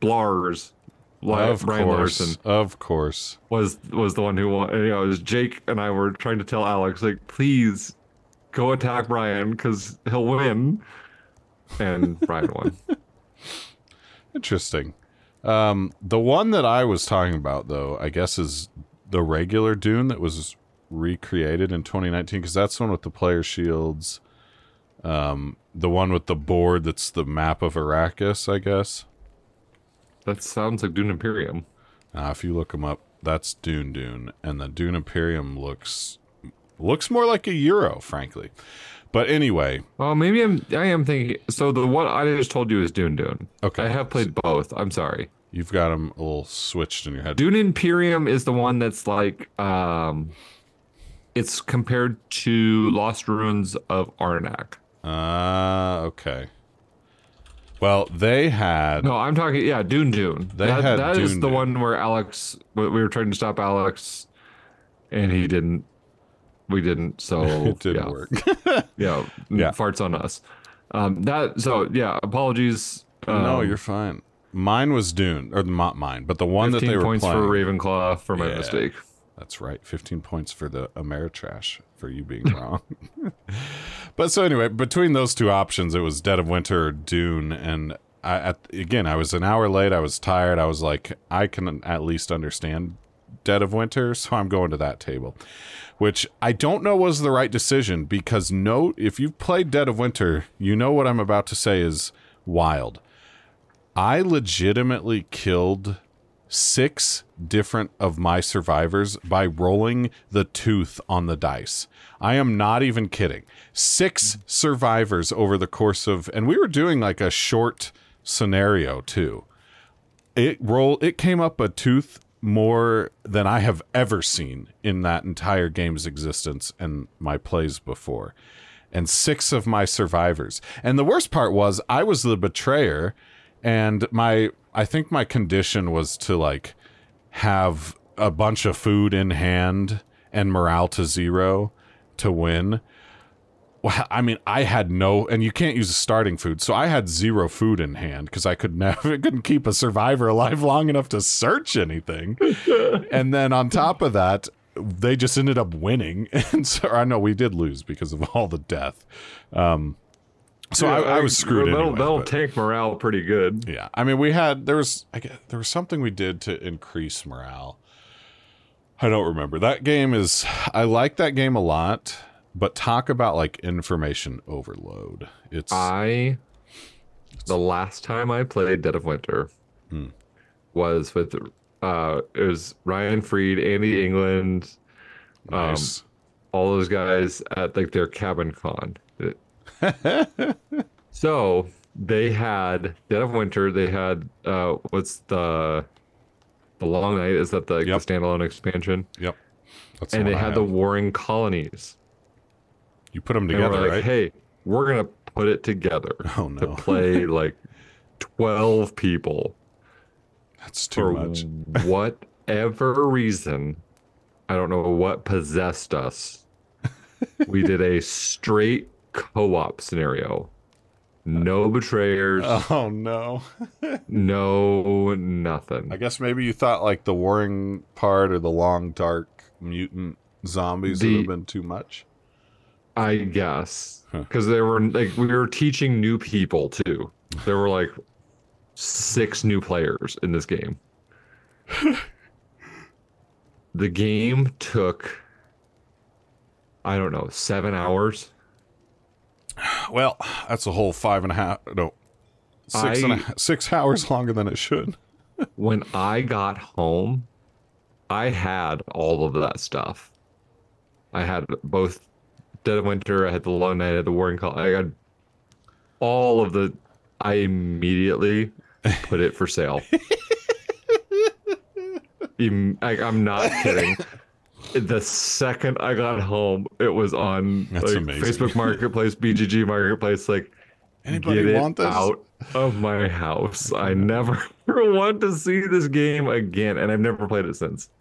Speaker 2: Blars. Brian Larson,
Speaker 1: of course,
Speaker 2: was the one who won. And, it was Jake and I were trying to tell Alex, like, please go attack Brian because he'll win. And Brian won.
Speaker 1: Interesting. The one that I was talking about, though, I guess is the regular Dune that was recreated in 2019, because that's the one with the player shields. The one with the board that's the map of Arrakis, I guess.
Speaker 2: That sounds like Dune Imperium.
Speaker 1: If you look them up, that's Dune, and the Dune Imperium looks more like a Euro, frankly. But anyway,
Speaker 2: well, maybe I am thinking. So the one I just told you is Dune.
Speaker 1: Okay,
Speaker 2: I have played both. I'm sorry.
Speaker 1: You've got them a little switched in your head.
Speaker 2: Dune Imperium is the one that's like, it's compared to Lost Ruins of Arnak.
Speaker 1: Okay. Well, they had...
Speaker 2: No, I'm talking... Yeah, Dune. That is the one where Alex... We were trying to stop Alex, and he didn't. We didn't, so...
Speaker 1: It didn't work.
Speaker 2: Yeah, farts on us. Apologies.
Speaker 1: No, you're fine. Mine was Dune. Or not mine, but the one that they were playing... 15
Speaker 2: points for Ravenclaw for my mistake.
Speaker 1: That's right. 15 points for the Ameritrash for you being wrong. But so anyway, between those two options, it was Dead of Winter or Dune. And I was an hour late. I was tired. I was like, I can at least understand Dead of Winter, so I'm going to that table, which I don't know was the right decision, because if you've played Dead of Winter, you know what I'm about to say is wild. I legitimately killed 6 different of my survivors by rolling the tooth on the dice. I am not even kidding. 6 survivors over the course of, and we were doing like a short scenario too. It came up a tooth more than I have ever seen in that entire game's existence and my plays before. And 6 of my survivors. And the worst part was I was the betrayer, and I think my condition was to like have a bunch of food in hand and morale to 0 to win. Well, I mean, I had and you can't use a starting food, so I had 0 food in hand because I couldn't keep a survivor alive long enough to search anything. And then on top of that, they just ended up winning. And so I know we did lose because of all the death. So yeah, I was screwed anyway.
Speaker 2: That'll tank morale pretty good.
Speaker 1: Yeah. I mean, there was something we did to increase morale. I don't remember. I like that game a lot. But talk about like information overload. The last time I played Dead of Winter was with it was Ryan Freed, Andy England, nice.
Speaker 2: All those guys at like their cabin con. So they had Dead of Winter. They had what's the Long Night? Is that the standalone expansion?
Speaker 1: Yep.
Speaker 2: And they had the Warring Colonies.
Speaker 1: You put them together,
Speaker 2: like,
Speaker 1: right?
Speaker 2: Hey, we're going to put it together to play like 12 people.
Speaker 1: That's too much.
Speaker 2: Whatever reason, I don't know what possessed us. We did a straight co-op scenario. No betrayers.
Speaker 1: Oh, no.
Speaker 2: No, nothing.
Speaker 1: I guess maybe you thought like the warring part or the long, dark mutant zombies would have been too much.
Speaker 2: I guess, because they were like, we were teaching new people too. There were like 6 new players in this game. The game took, I don't know, 7 hours.
Speaker 1: Well, that's a whole 6 hours longer than it should.
Speaker 2: When I got home, I had all of that stuff. I had both Dead of Winter, I had the Long Night, I had the Warring Call. I had all of the. I immediately put it for sale. I'm not kidding. The second I got home, it was on Facebook Marketplace, BGG Marketplace. Like,
Speaker 1: anybody want this?
Speaker 2: Out of my house. I never want to see this game again, and I've never played it since.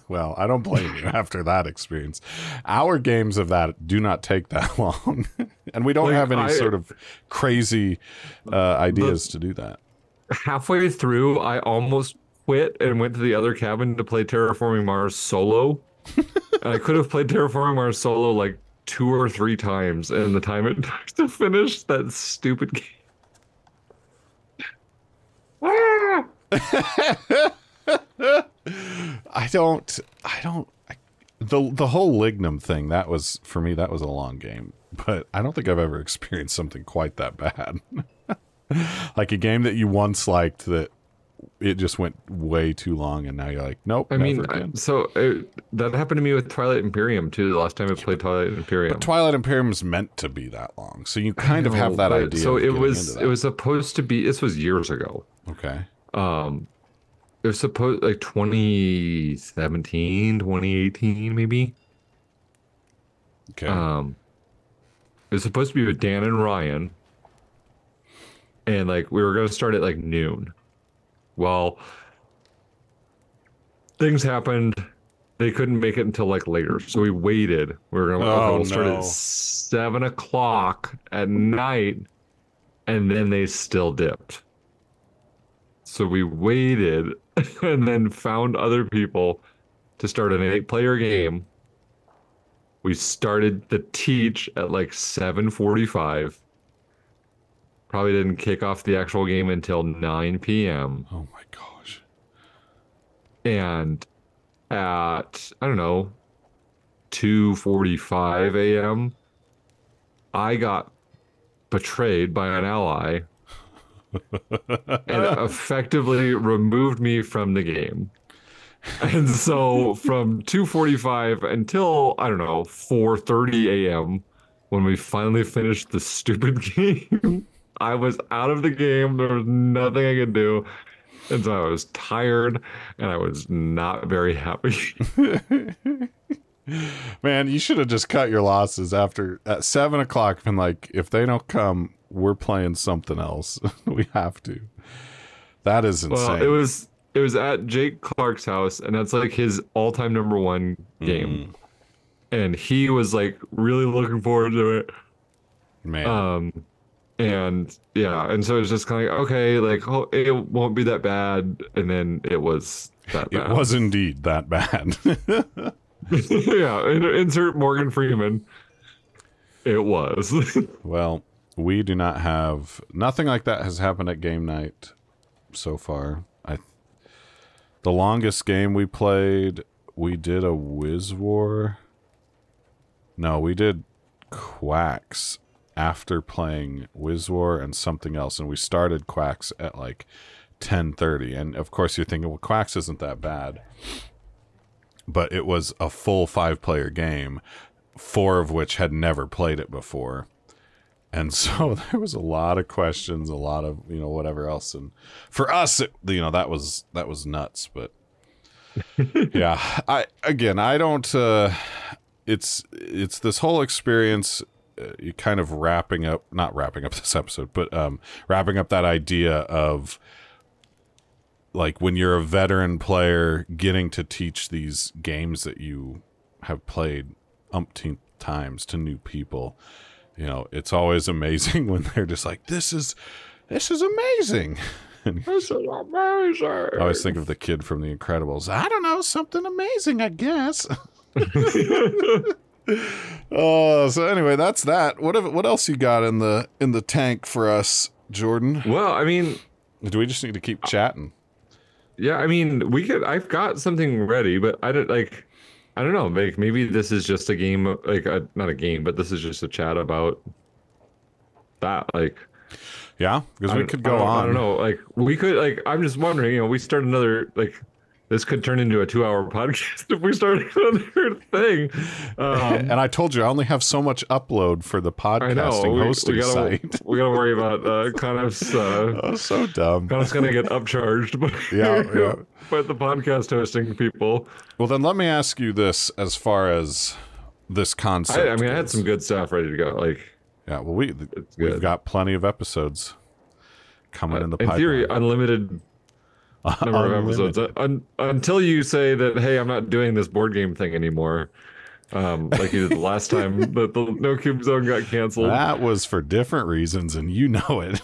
Speaker 1: Well, I don't blame you after that experience. Our games of that do not take that long. And we don't have any sort of crazy ideas to do that.
Speaker 2: Halfway through, I almost quit and went to the other cabin to play Terraforming Mars solo. And I could have played Terraforming Mars solo like 2 or 3 times in the time it took to finish that stupid game.
Speaker 1: The whole Lignum thing, that was, for me, that was a long game. But I don't think I've ever experienced something quite that bad. Like a game that you once liked that it just went way too long, and now you're like, nope,
Speaker 2: I mean, that happened to me with Twilight Imperium, too, the last time I played Twilight Imperium.
Speaker 1: But Twilight Imperium is meant to be that long, so you kind of have that idea.
Speaker 2: So it was supposed to be, this was years ago.
Speaker 1: Okay.
Speaker 2: It was supposed like 2017, 2018, maybe.
Speaker 1: Okay.
Speaker 2: It was supposed to be with Dan and Ryan. And like we were gonna start at like noon. Well, things happened. They couldn't make it until like later. So we waited. We were gonna we'll start at 7 o'clock at night, and then they still dipped. So we waited and then found other people to start an 8-player game. We started the teach at like 7:45. Probably didn't kick off the actual game until 9 p.m.
Speaker 1: Oh my gosh.
Speaker 2: And at, I don't know, 2:45 a.m., I got betrayed by an ally and effectively removed me from the game. And so from 2:45 until, I don't know, 4:30 a.m., when we finally finished the stupid game, I was out of the game. There was nothing I could do. And so I was tired and I was not very happy.
Speaker 1: Man, you should have just cut your losses after at 7 o'clock. Been like, if they don't come, we're playing something else. We have to. That is insane.
Speaker 2: Well, it was at Jake Clark's house, and that's like his all-time #1 game. And he was like really looking forward to it.
Speaker 1: Man.
Speaker 2: And yeah, and so it's just kind of like, okay, like, oh, it won't be that bad, and then it was that bad.
Speaker 1: It was indeed that bad.
Speaker 2: Yeah, insert Morgan Freeman. It was.
Speaker 1: Well, we do not have nothing like that has happened at game night so far. The longest game we played, we did a Wiz War. No, we did Quacks after playing Wiz War and something else, and we started Quacks at like 10:30. And of course you're thinking, well, Quacks isn't that bad. But it was a full 5-player game, 4 of which had never played it before. And so there was a lot of questions, a lot of, whatever else. And for us, that was nuts. But yeah, I don't, it's this whole experience, kind of not wrapping up this episode, but wrapping up that idea of like when you're a veteran player getting to teach these games that you have played umpteenth times to new people. It's always amazing when they're just like, this is amazing. This is amazing. I always think of the kid from The Incredibles. I don't know, something amazing, I guess. So anyway, that's that. What else you got in the tank for us, Jordan?
Speaker 2: Well, I mean,
Speaker 1: do we just need to keep chatting?
Speaker 2: Yeah, I mean, I've got something ready, but I don't know. Like maybe this is just a game, like not a game, but this is just a chat about that. Like,
Speaker 1: yeah, because we could go on.
Speaker 2: I don't know. Like we could. Like I'm just wondering. We start another. Like this could turn into a 2-hour podcast if we start another thing.
Speaker 1: And I told you I only have so much upload for the podcasting hosting site.
Speaker 2: We gotta worry about Coniff's.
Speaker 1: Oh, so dumb.
Speaker 2: Coniff's gonna get upcharged.
Speaker 1: Yeah.
Speaker 2: But the podcast hosting people.
Speaker 1: Well, then let me ask you this: as far as this concept,
Speaker 2: I mean, I had some good stuff ready to go. Like,
Speaker 1: yeah, well, we've got plenty of episodes coming in the pipeline.
Speaker 2: In theory, unlimited number of episodes. Until you say that, hey, I'm not doing this board game thing anymore. Like you did the last time that the No Cube Zone got canceled.
Speaker 1: That was for different reasons, and you know it.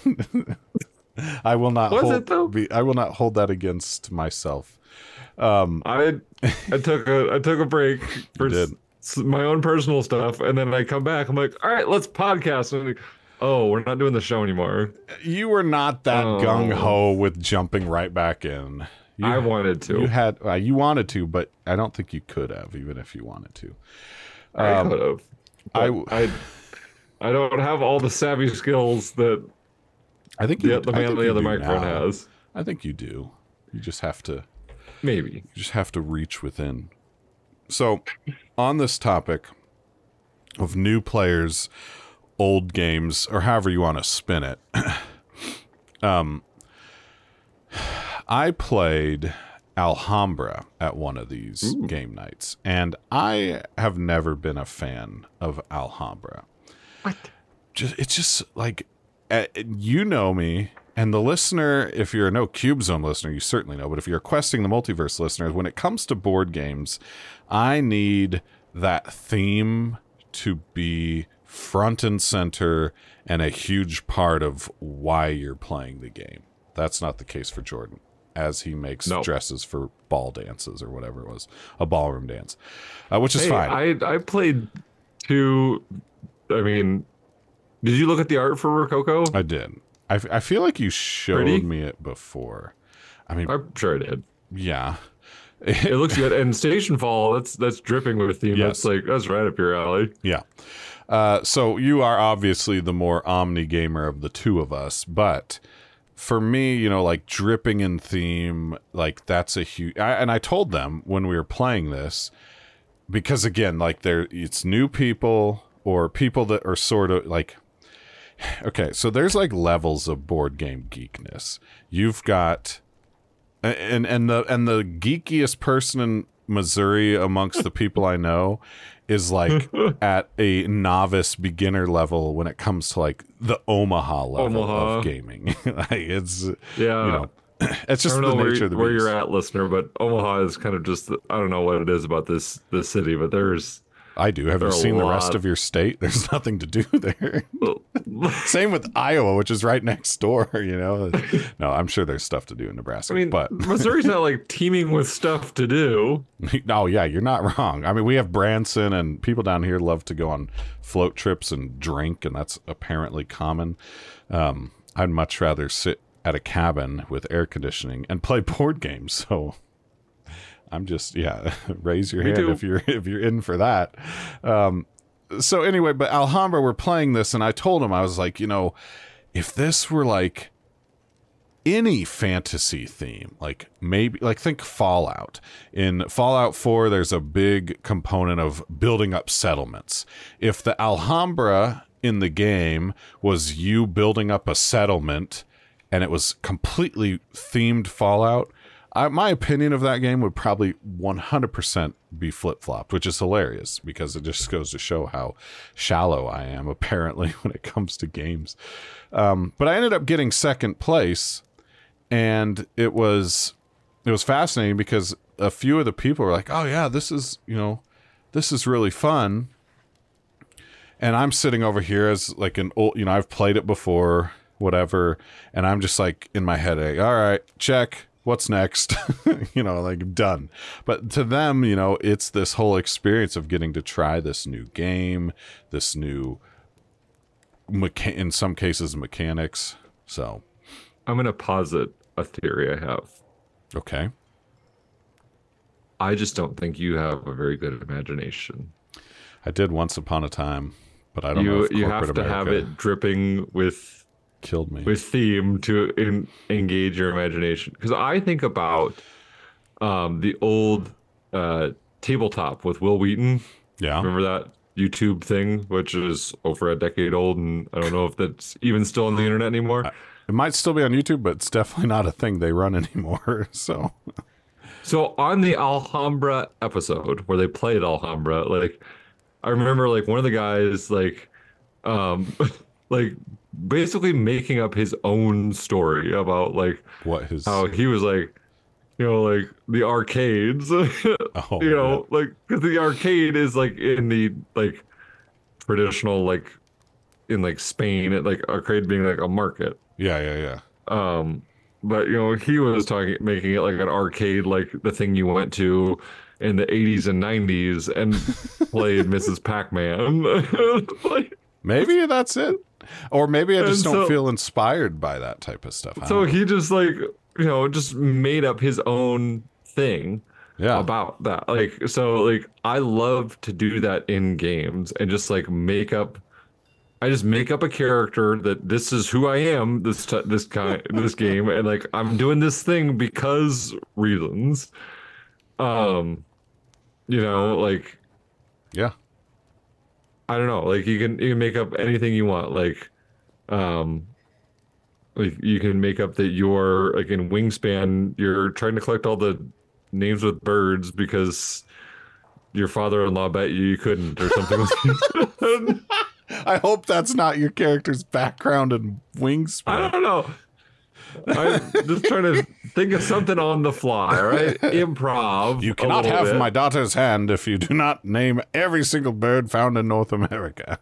Speaker 1: I will not I will not hold that against myself.
Speaker 2: I took a break for my own personal stuff, and then I come back. I'm like, all right, let's podcast. And I'm like, oh, we're not doing the show anymore.
Speaker 1: You were not that gung ho with jumping right back in.
Speaker 2: I wanted to.
Speaker 1: You wanted to, but I don't think you could have, even if you wanted to.
Speaker 2: I could have. I don't have all the savvy skills that the man on the other microphone has.
Speaker 1: I think you do. You just have to.
Speaker 2: Maybe.
Speaker 1: You just have to reach within. So, on this topic of new players, old games, or however you want to spin it, I played Alhambra at one of these game nights, and I have never been a fan of Alhambra.
Speaker 2: What?
Speaker 1: It's just like, you know me, and the listener, if you're a No Cube Zone listener, you certainly know, but if you're a Questing the Multiverse listener, when it comes to board games, I need that theme to be front and center and a huge part of why you're playing the game. That's not the case for Jordan. as he makes
Speaker 2: No.
Speaker 1: dresses for ball dances or whatever it was, a ballroom dance, which is
Speaker 2: Hey,
Speaker 1: fine.
Speaker 2: I played 2. I mean, did you look at the art for Rococo?
Speaker 1: I did. I feel like you showed
Speaker 2: Pretty?
Speaker 1: me it before. I mean,
Speaker 2: I'm sure I did.
Speaker 1: yeah.
Speaker 2: It looks good. And Stationfall, that's dripping with theme.
Speaker 1: Yes.
Speaker 2: That's right up your alley.
Speaker 1: Yeah. So you are obviously the more omni gamer of the two of us, but for me, you know, like dripping in theme, like that's a huge. And I told them when we were playing this, because again, like it's new people or people that are sort of like. Okay, so there's like levels of board game geekness. You've got, and the geekiest person in Missouri amongst the people I know is like at a novice beginner level when it comes to like the Omaha level of gaming. Like it's you know, it's just
Speaker 2: I don't
Speaker 1: the
Speaker 2: know
Speaker 1: nature of the
Speaker 2: where
Speaker 1: beast.
Speaker 2: you're at, listener, but Omaha is kind of just, I don't know what it is about this city, but
Speaker 1: I do. Have you seen the rest
Speaker 2: lot.
Speaker 1: of your state? There's nothing to do there. Same with Iowa, which is right next door, you know. No, I'm sure there's stuff to do in Nebraska.
Speaker 2: I mean,
Speaker 1: but
Speaker 2: Missouri's not like teeming with stuff to do.
Speaker 1: no, yeah, you're not wrong. I mean, we have Branson, and people down here love to go on float trips and drink, and that's apparently common. I'd much rather sit at a cabin with air conditioning and play board games. So I'm just, raise your hand if you're in for that. So anyway, but Alhambra, we're playing this, and I told him, I was like, you know, if this were like any fantasy theme, like maybe, like think Fallout. In Fallout 4, there's a big component of building up settlements. If the Alhambra in the game was you building up a settlement and it was completely themed Fallout, my opinion of that game would probably 100% be flip-flopped, which is hilarious because it just goes to show how shallow I am, apparently, when it comes to games. But I ended up getting second place, and it was fascinating because a few of the people were like, oh, yeah, this is really fun. And I'm sitting over here as like an old, I've played it before, whatever, and I'm just like in my head, like, all right, check. What's next? Like done. But to them, it's this whole experience of getting to try this new game, this new, in some cases, mechanics. So
Speaker 2: I'm going to posit a theory I have.
Speaker 1: Okay.
Speaker 2: I just don't think you have a very good imagination.
Speaker 1: I did once upon a time, but I don't know if
Speaker 2: you
Speaker 1: corporate
Speaker 2: have to
Speaker 1: America
Speaker 2: have it dripping with
Speaker 1: killed me
Speaker 2: with theme to engage your imagination, because I think about the old tabletop with Will Wheaton.
Speaker 1: Yeah.
Speaker 2: Remember that YouTube thing, which is over a decade old, and I don't know if that's even still on the internet anymore.
Speaker 1: It might still be on YouTube, but it's definitely not a thing they run anymore. So
Speaker 2: on the Alhambra episode where they played Alhambra, like I remember like one of the guys like like basically making up his own story about like how he was like, like the arcades, like because the arcade is like in the like traditional like in like Spain, like arcade being like a market.
Speaker 1: Yeah.
Speaker 2: But he was making it like an arcade, like the thing you went to in the 80s and 90s and played Mrs. Pac-Man. Like,
Speaker 1: maybe that's it. Or maybe I just don't feel inspired by that type of stuff.
Speaker 2: So he just like, just made up his own thing about that. Like, so like I love to do that in games and just like make up a character that this is who I am, this game, and like I'm doing this thing because reasons. Like I don't know, like you can make up anything you want, like you can make up that you're like in Wingspan, you're trying to collect all the names with birds because your father-in-law bet you couldn't or something like that.
Speaker 1: I hope that's not your character's background in Wingspan.
Speaker 2: I don't know. I'm just trying to think of something on the fly, all right? Improv.
Speaker 1: You cannot have my daughter's hand if you do not name every single bird found in North America.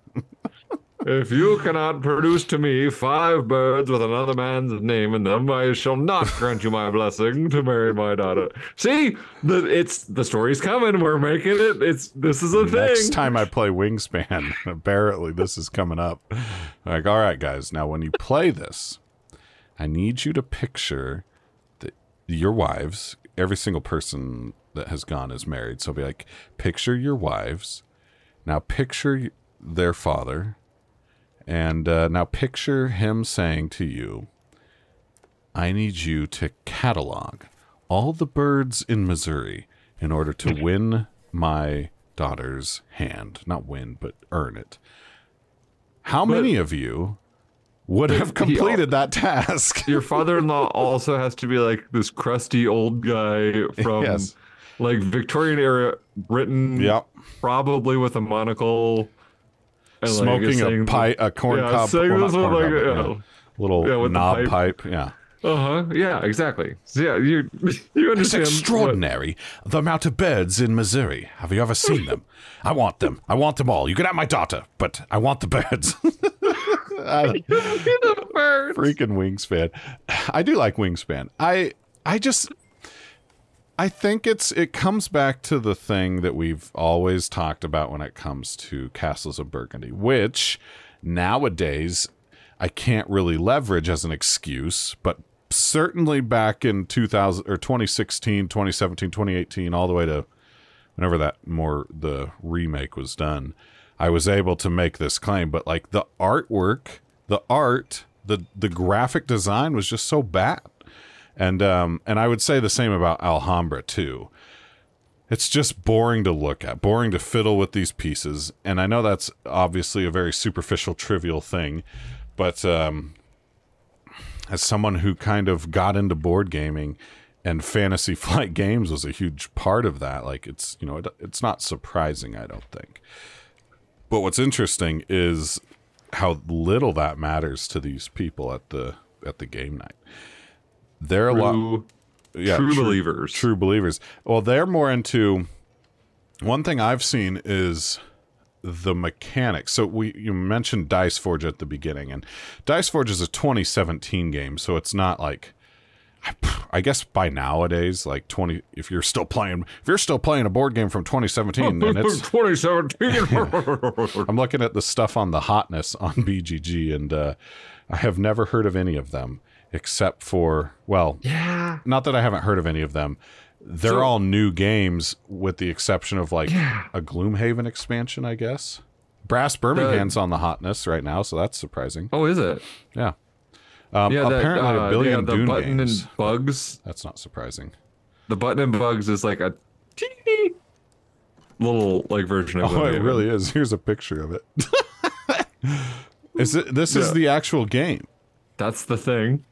Speaker 2: If you cannot produce to me 5 birds with another man's name in them, I shall not grant you my blessing to marry my daughter. See, the story's coming. We're making it. This is a thing.
Speaker 1: Next time I play Wingspan, apparently this is coming up. Like, all right, guys, now when you play this, I need you to picture that your wives, every single person that has gone is married. So be like, picture your wives. Now picture their father. And now picture him saying to you, I need you to catalog all the birds in Missouri in order to win my daughter's hand. Not win, but earn it. How many of you would have completed that task?
Speaker 2: Your father-in-law also has to be like this crusty old guy from like Victorian era Britain, probably with a monocle. And
Speaker 1: smoking a corn cob, little knob pipe. Yeah.
Speaker 2: Yeah, exactly. So, yeah, you understand.
Speaker 1: It's extraordinary the amount of birds in Missouri. Have you ever seen them? I want them. I want them all. You can have my daughter, but I want the birds. Freaking Wingspan. I do like Wingspan. I think it comes back to the thing that we've always talked about when it comes to Castles of Burgundy, which nowadays I can't really leverage as an excuse, but certainly back in 2000 or 2016, 2017, 2018, all the way to whenever the remake was done, I was able to make this claim. But like the artwork, the graphic design was just so bad. And I would say the same about Alhambra too. It's just boring to look at, boring to fiddle with these pieces. And I know that's obviously a very superficial, trivial thing, but as someone who kind of got into board gaming, and Fantasy Flight Games was a huge part of that, like it's not surprising, I don't think. But what's interesting is how little that matters to these people at the game night. They're true
Speaker 2: believers.
Speaker 1: True believers. Well, they're more into. One thing I've seen is the mechanics. So you mentioned Dice Forge at the beginning, and Dice Forge is a 2017 game, so it's not like. I guess by nowadays, like if you're still playing a board game from 2017, then it's
Speaker 2: 2017.
Speaker 1: I'm looking at the stuff on the hotness on BGG, and I have never heard of any of them. Except for, not that I haven't heard of any of them. They're all new games with the exception of like a Gloomhaven expansion, I guess. Brass Birmingham's on the hotness right now, so that's surprising.
Speaker 2: Oh, is it?
Speaker 1: Yeah. Apparently a billion
Speaker 2: the
Speaker 1: Dune
Speaker 2: Button
Speaker 1: games.
Speaker 2: and Bugs.
Speaker 1: That's not surprising.
Speaker 2: The Button and Bugs is like a teeny little like version of it.
Speaker 1: Oh, it really is. Here's a picture of it. This is the actual game.
Speaker 2: That's the thing.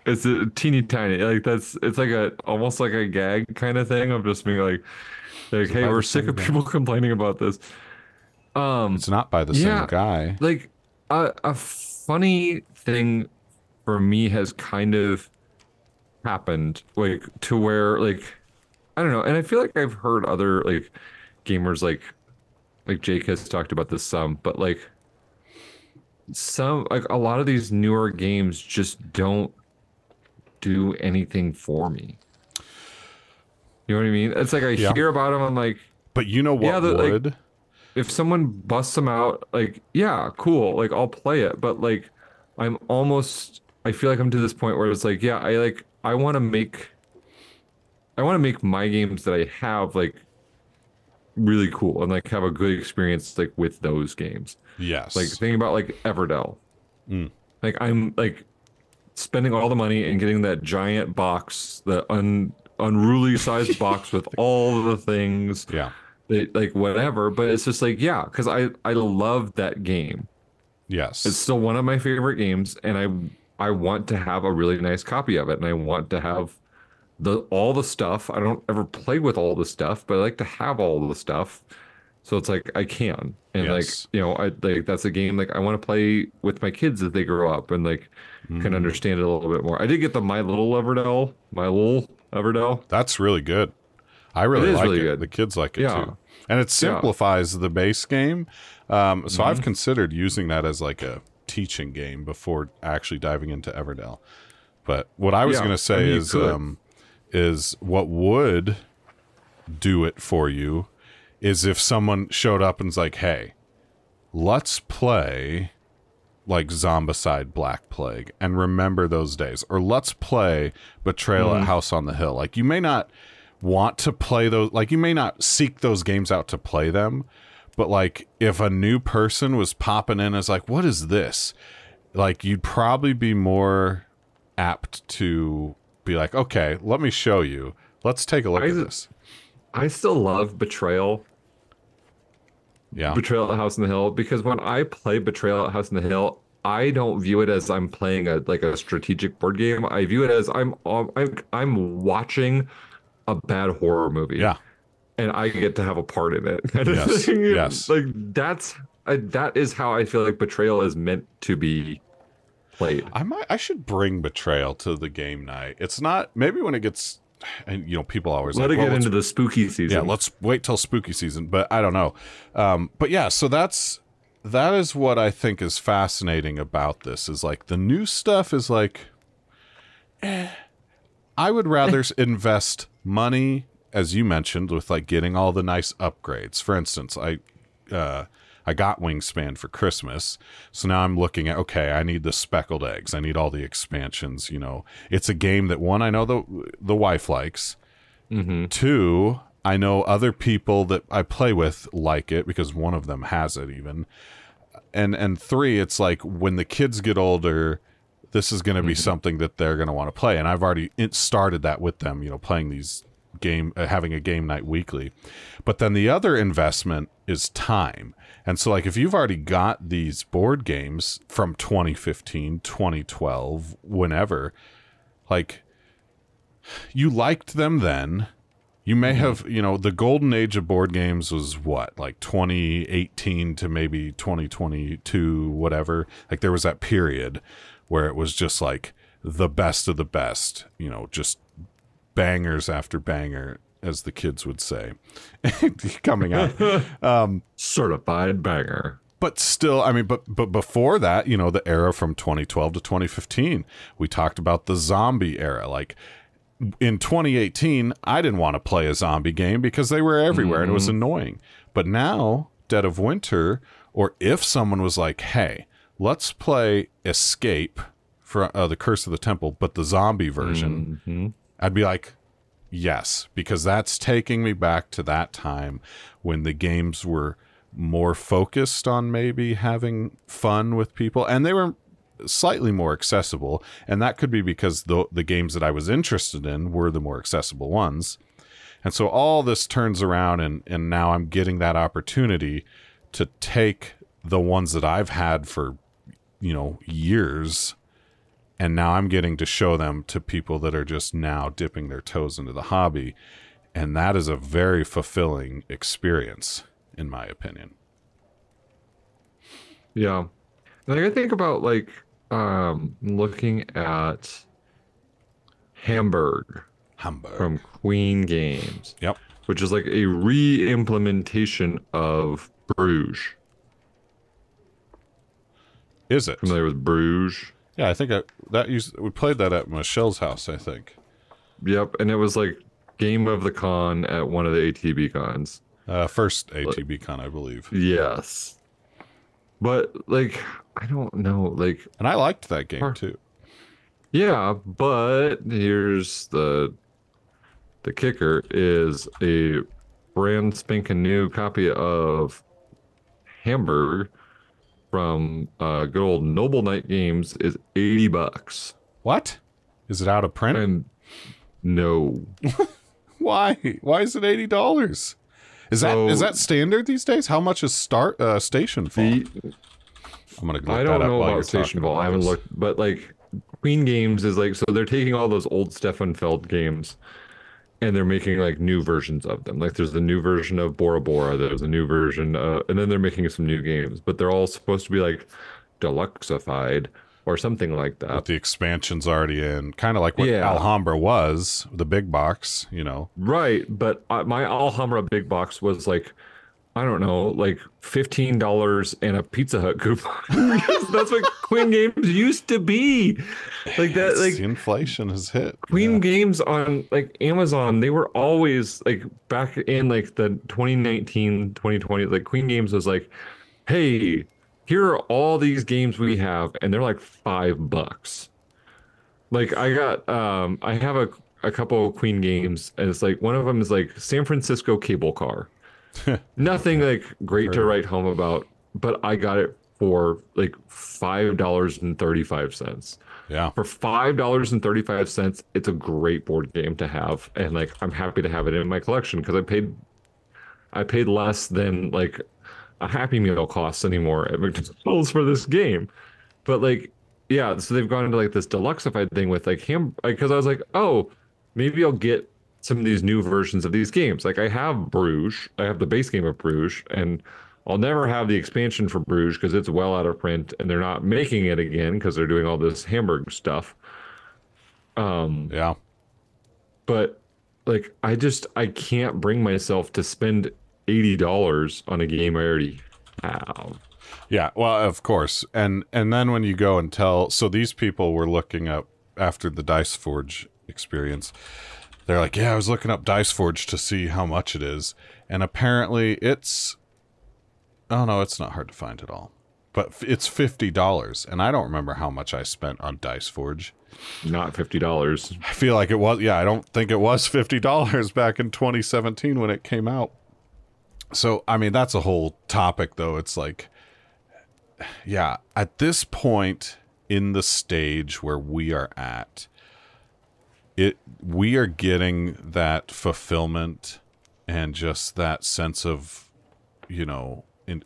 Speaker 2: It's a teeny tiny, like it's like almost like a gag kind of thing of just being like hey, we're sick of people complaining about this.
Speaker 1: It's not by the same guy.
Speaker 2: Like a funny thing for me has kind of happened, like to where like I don't know, and I feel like I've heard other like gamers like Jake has talked about this some, but like a lot of these newer games just don't do anything for me. You know what I mean? It's like I hear about them, I'm like,
Speaker 1: but you know what would?
Speaker 2: Like, if someone busts them out, like, yeah, cool, like I'll play it, but like I feel like I'm to this point where it's like, I want to make my games that I have like really cool and like have a good experience like with those games.
Speaker 1: Yes.
Speaker 2: Like thinking about like Everdell. Like I'm like spending all the money and getting that giant box, the unruly sized box with all the things.
Speaker 1: Yeah.
Speaker 2: Like whatever, but it's just like, because I love that game.
Speaker 1: Yes.
Speaker 2: It's still one of my favorite games, and I want to have a really nice copy of it, and I want to have all the stuff. I don't ever play with all the stuff, but I like to have all the stuff. So it's like I can. And like, that's a game like I want to play with my kids as they grow up and like can understand it a little bit more. I did get the My Little Everdell.
Speaker 1: That's really good. I really like it. Good. The kids like it too. And it simplifies the base game. So I've considered using that as like a teaching game before actually diving into Everdell. But what I was going to say is what would do it for you is if someone showed up and's like, hey, let's play like Zombicide Black Plague and remember those days. Or let's play Betrayal at House on the Hill. Like, you may not want to play those, like, you may not seek those games out to play them, but like, if a new person was popping in as like, what is this? Like, you'd probably be more apt to be like, okay, let me show you. Let's take a look at this.
Speaker 2: I still love Betrayal.
Speaker 1: Yeah.
Speaker 2: Betrayal at House on the Hill, because when I play Betrayal at House on the Hill, I don't view it as I'm playing a strategic board game. I view it as I'm watching a bad horror movie.
Speaker 1: Yeah.
Speaker 2: And I get to have a part in it.
Speaker 1: Yes. Yes.
Speaker 2: Like, that is how I feel like Betrayal is meant to be played.
Speaker 1: I should bring Betrayal to the game night. It's not, maybe when it gets, and people always
Speaker 2: let it get into the spooky season.
Speaker 1: Yeah, let's wait till spooky season, but I don't know. But yeah, so that is what I think is fascinating about this, is like the new stuff is like, I would rather invest money, as you mentioned, with like getting all the nice upgrades. For instance, I got Wingspan for Christmas, so now I'm looking at, okay, I need the speckled eggs, I need all the expansions. It's a game that, one, I know the wife likes. Two, I know other people that I play with like it because one of them has it even. And three, it's like when the kids get older, this is going to be something that they're going to want to play, and I've already started that with them. Playing these having a game night weekly. But then the other investment is time. And so, like, if you've already got these board games from 2015, 2012, whenever, like, you liked them then, you may have, the golden age of board games was what, like 2018 to maybe 2022, whatever. Like, there was that period where it was just like the best of the best, just bangers after banger, as the kids would say, coming out.
Speaker 2: Certified banger.
Speaker 1: But still, I mean, but before that, the era from 2012 to 2015, we talked about the zombie era. Like, in 2018, I didn't want to play a zombie game because they were everywhere and it was annoying. But now, Dead of Winter, or if someone was like, hey, let's play Escape for the Curse of the Temple, but the zombie version, I'd be like, yes, because that's taking me back to that time when the games were more focused on maybe having fun with people, and they were slightly more accessible, and that could be because the games that I was interested in were the more accessible ones. And so all this turns around, and now I'm getting that opportunity to take the ones that I've had for years, and now I'm getting to show them to people that are just now dipping their toes into the hobby. And that is a very fulfilling experience, in my opinion.
Speaker 2: Yeah. Like, I think about, like, looking at Hamburg from Queen Games.
Speaker 1: Yep.
Speaker 2: Which is like a re-implementation of Bruges.
Speaker 1: Is it?
Speaker 2: Familiar with Bruges?
Speaker 1: Yeah, I think we played that at Michelle's house, I think.
Speaker 2: Yep, and it was like game of the con at one of the ATB cons.
Speaker 1: First ATB con, I believe.
Speaker 2: Yes. But, like, I don't know, like...
Speaker 1: And I liked that game, too.
Speaker 2: Yeah, but here's the kicker, is a brand spanking new copy of Hamburg from good old Noble Knight Games is $80.
Speaker 1: What? Is it out of print?
Speaker 2: And no.
Speaker 1: Why? Why is it $80? Is that standard these days? How much is Stationfall? I'm gonna look
Speaker 2: I don't
Speaker 1: that up
Speaker 2: know
Speaker 1: while
Speaker 2: about
Speaker 1: you're talking
Speaker 2: Stationfall.
Speaker 1: about
Speaker 2: I haven't
Speaker 1: this.
Speaker 2: looked, but like Queen Games is like, so they're taking all those old Stefan Feld games and they're making like new versions of them. Like there's the new version of Bora Bora, there's a new version, and then they're making some new games, but they're all supposed to be like deluxeified or something like that.
Speaker 1: With the expansions already in, kind of like what Alhambra was, the big box,
Speaker 2: Right, but my Alhambra big box was like I don't know, like $15 and a Pizza Hut coupon. Because that's what Queen Games used to be. Like that,
Speaker 1: The
Speaker 2: like
Speaker 1: inflation has hit.
Speaker 2: Queen Games on like Amazon, they were always like back in like the 2019, 2020, like Queen Games was like, hey, here are all these games we have, and they're like $5. Like I have a couple of Queen Games, and it's like one of them is like San Francisco Cable Car. Nothing like great to write home about, but I got it for like $5.35.
Speaker 1: Yeah.
Speaker 2: For $5.35, it's a great board game to have, and like I'm happy to have it in my collection because I paid less than like a Happy Meal costs anymore at McDonald's for this game. But like, yeah, so they've gone into like this deluxified thing with like because I was like, oh, maybe I'll get some of these new versions of these games. Like I have Bruges, I have the base game of Bruges, and I'll never have the expansion for Bruges because it's well out of print and they're not making it again because they're doing all this Hamburg stuff.
Speaker 1: Yeah.
Speaker 2: But like I can't bring myself to spend $80 on a game I already have.
Speaker 1: Yeah, well, of course. And then when you go and so these people were looking up after the Dice Forge experience. They're like, yeah, I was looking up Dice Forge to see how much it is. And apparently oh no, it's not hard to find at all. But it's $50. And I don't remember how much I spent on Dice Forge.
Speaker 2: Not $50.
Speaker 1: I feel like it was, yeah, I don't think it was $50 back in 2017 when it came out. So, I mean, that's a whole topic, though. It's like, yeah, at this point in the stage where we are at, we are getting that fulfillment and just that sense of,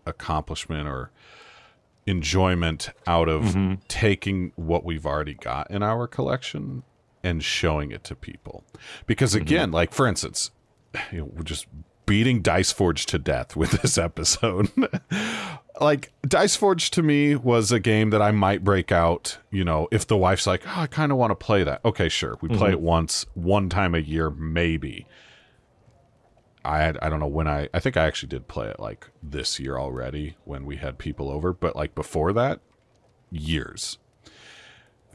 Speaker 1: accomplishment or enjoyment out of taking what we've already got in our collection and showing it to people. Because again, like for instance, we're just beating Dice Forge to death with this episode. Like Dice Forge to me was a game that I might break out, if the wife's like, oh, I kind of want to play that. Okay, sure. We play it one time a year, maybe. I don't know when I think I actually did play it like this year already when we had people over, but like before that, years.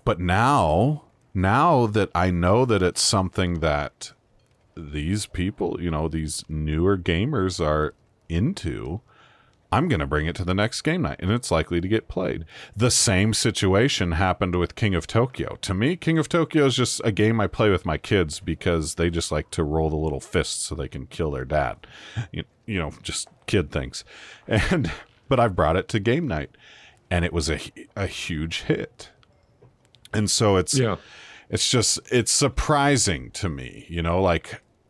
Speaker 1: But now that I know that it's something that these people, these newer gamers are into, I'm going to bring it to the next game night, and it's likely to get played. The same situation happened with King of Tokyo. To me, King of Tokyo is just a game I play with my kids because they just like to roll the little fists so they can kill their dad. Just kid things. But I've brought it to game night, and it was a huge hit. And so it's surprising to me,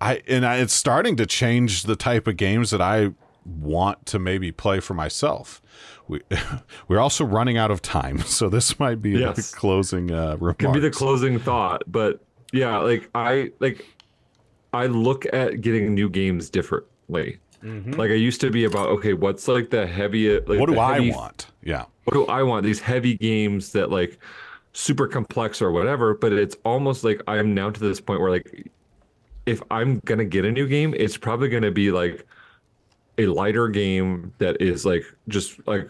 Speaker 1: it's starting to change the type of games that I want to maybe play for myself. We're also running out of time, so this might be the closing remarks.
Speaker 2: Could be the closing thought, but yeah, I look at getting new games differently. Like I used to be about, okay, what's like the heavy, like
Speaker 1: what do I want? Yeah,
Speaker 2: what do I want? These heavy games that like super complex or whatever, but it's almost like I'm now to this point where like if I'm gonna get a new game, it's probably gonna be like a lighter game that is like just like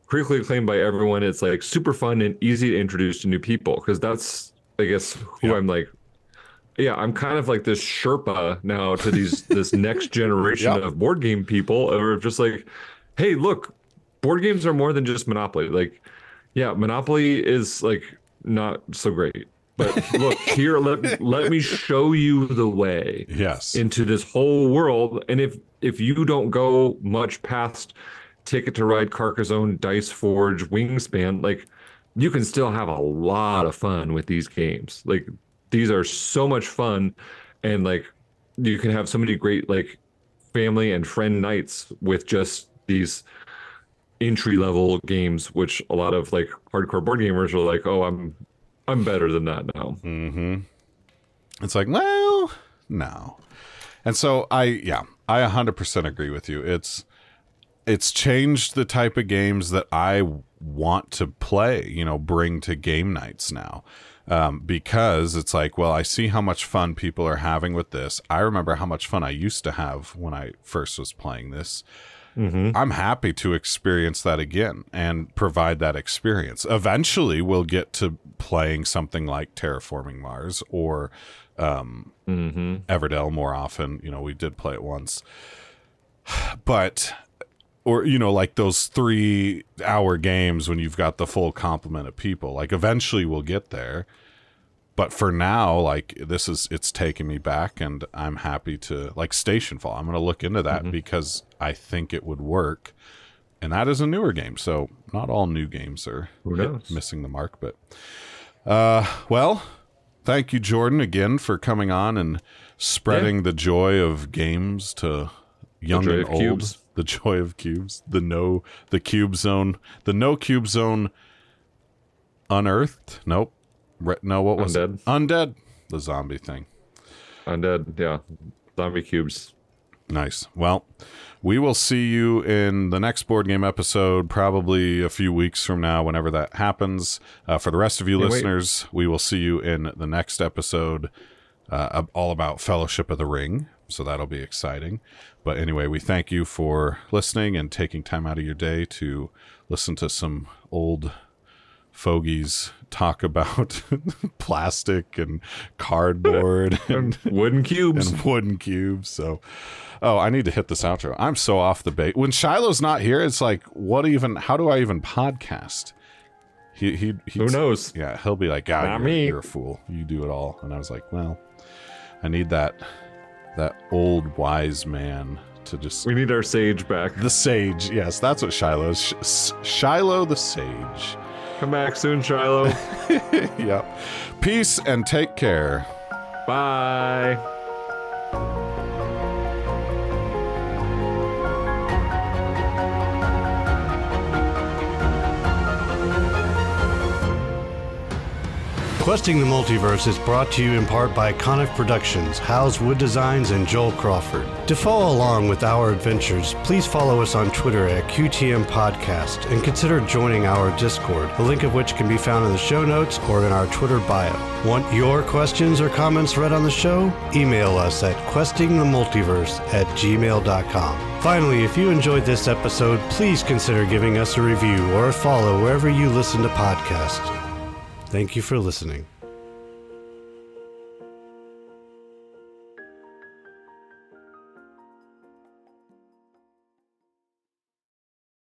Speaker 2: critically acclaimed by everyone. It's like super fun and easy to introduce to new people, because that's I guess who I'm like. Yeah, I'm kind of like this Sherpa now to this next generation of board game people, or just like, hey, look, board games are more than just Monopoly. Like, yeah, Monopoly is like not so great, but look here, let me show you the way into this whole world. And if you don't go much past Ticket to Ride, Carcassonne, Dice Forge, Wingspan, like you can still have a lot of fun with these games. Like these are so much fun, and like you can have so many great like family and friend nights with just these entry level games, which a lot of like hardcore board gamers are like, oh, I'm better than that now.
Speaker 1: It's like, well, no. And so I 100% agree with you. It's changed the type of games that I want to play, bring to game nights now. Because it's like, well, I see how much fun people are having with this. I remember how much fun I used to have when I first was playing this. I'm happy to experience that again and provide that experience. Eventually, we'll get to playing something like Terraforming Mars or Everdell more often. You know, we did play it once. But, or, you know, like those 3-hour games when you've got the full complement of people. Like, eventually we'll get there. But for now, like, it's taking me back, and I'm happy to, like, Stationfall. I'm going to look into that because I think it would work. And that is a newer game, so not all new games are missing the mark. But, well, thank you, Jordan, again for coming on and spreading the joy of games to young and old. Cubes. The joy of cubes. The Cube Zone. The no Cube Zone unearthed. Nope. No, what was it? Undead. The zombie thing.
Speaker 2: Undead, yeah. Zombie cubes.
Speaker 1: Nice. Well, we will see you in the next board game episode, probably a few weeks from now, whenever that happens. For the rest of you listeners, we will see you in the next episode, all about Fellowship of the Ring. So that'll be exciting. But anyway, we thank you for listening and taking time out of your day to listen to some old fogies talk about plastic and cardboard and
Speaker 2: wooden cubes
Speaker 1: So, I need to hit this outro. I'm so off the bait. When Shiloh's not here, it's like, how do I even podcast? Who
Speaker 2: knows?
Speaker 1: Yeah, he'll be like, you're a fool. You do it all. And I was like, well, I need that old wise man to just.
Speaker 2: We need our sage back.
Speaker 1: The sage, yes, that's what Shiloh is. Shiloh the sage.
Speaker 2: Come back soon, Shiloh.
Speaker 1: Yep. Peace and take care.
Speaker 2: Bye.
Speaker 3: Questing the Multiverse is brought to you in part by Coniff Productions, Hal's Wood Designs, and Joel Crawford. To follow along with our adventures, please follow us on Twitter at QTM Podcast and consider joining our Discord, a link of which can be found in the show notes or in our Twitter bio. Want your questions or comments read on the show? Email us at questingthemultiverse@gmail.com. Finally, if you enjoyed this episode, please consider giving us a review or a follow wherever you listen to podcasts. Thank you for listening.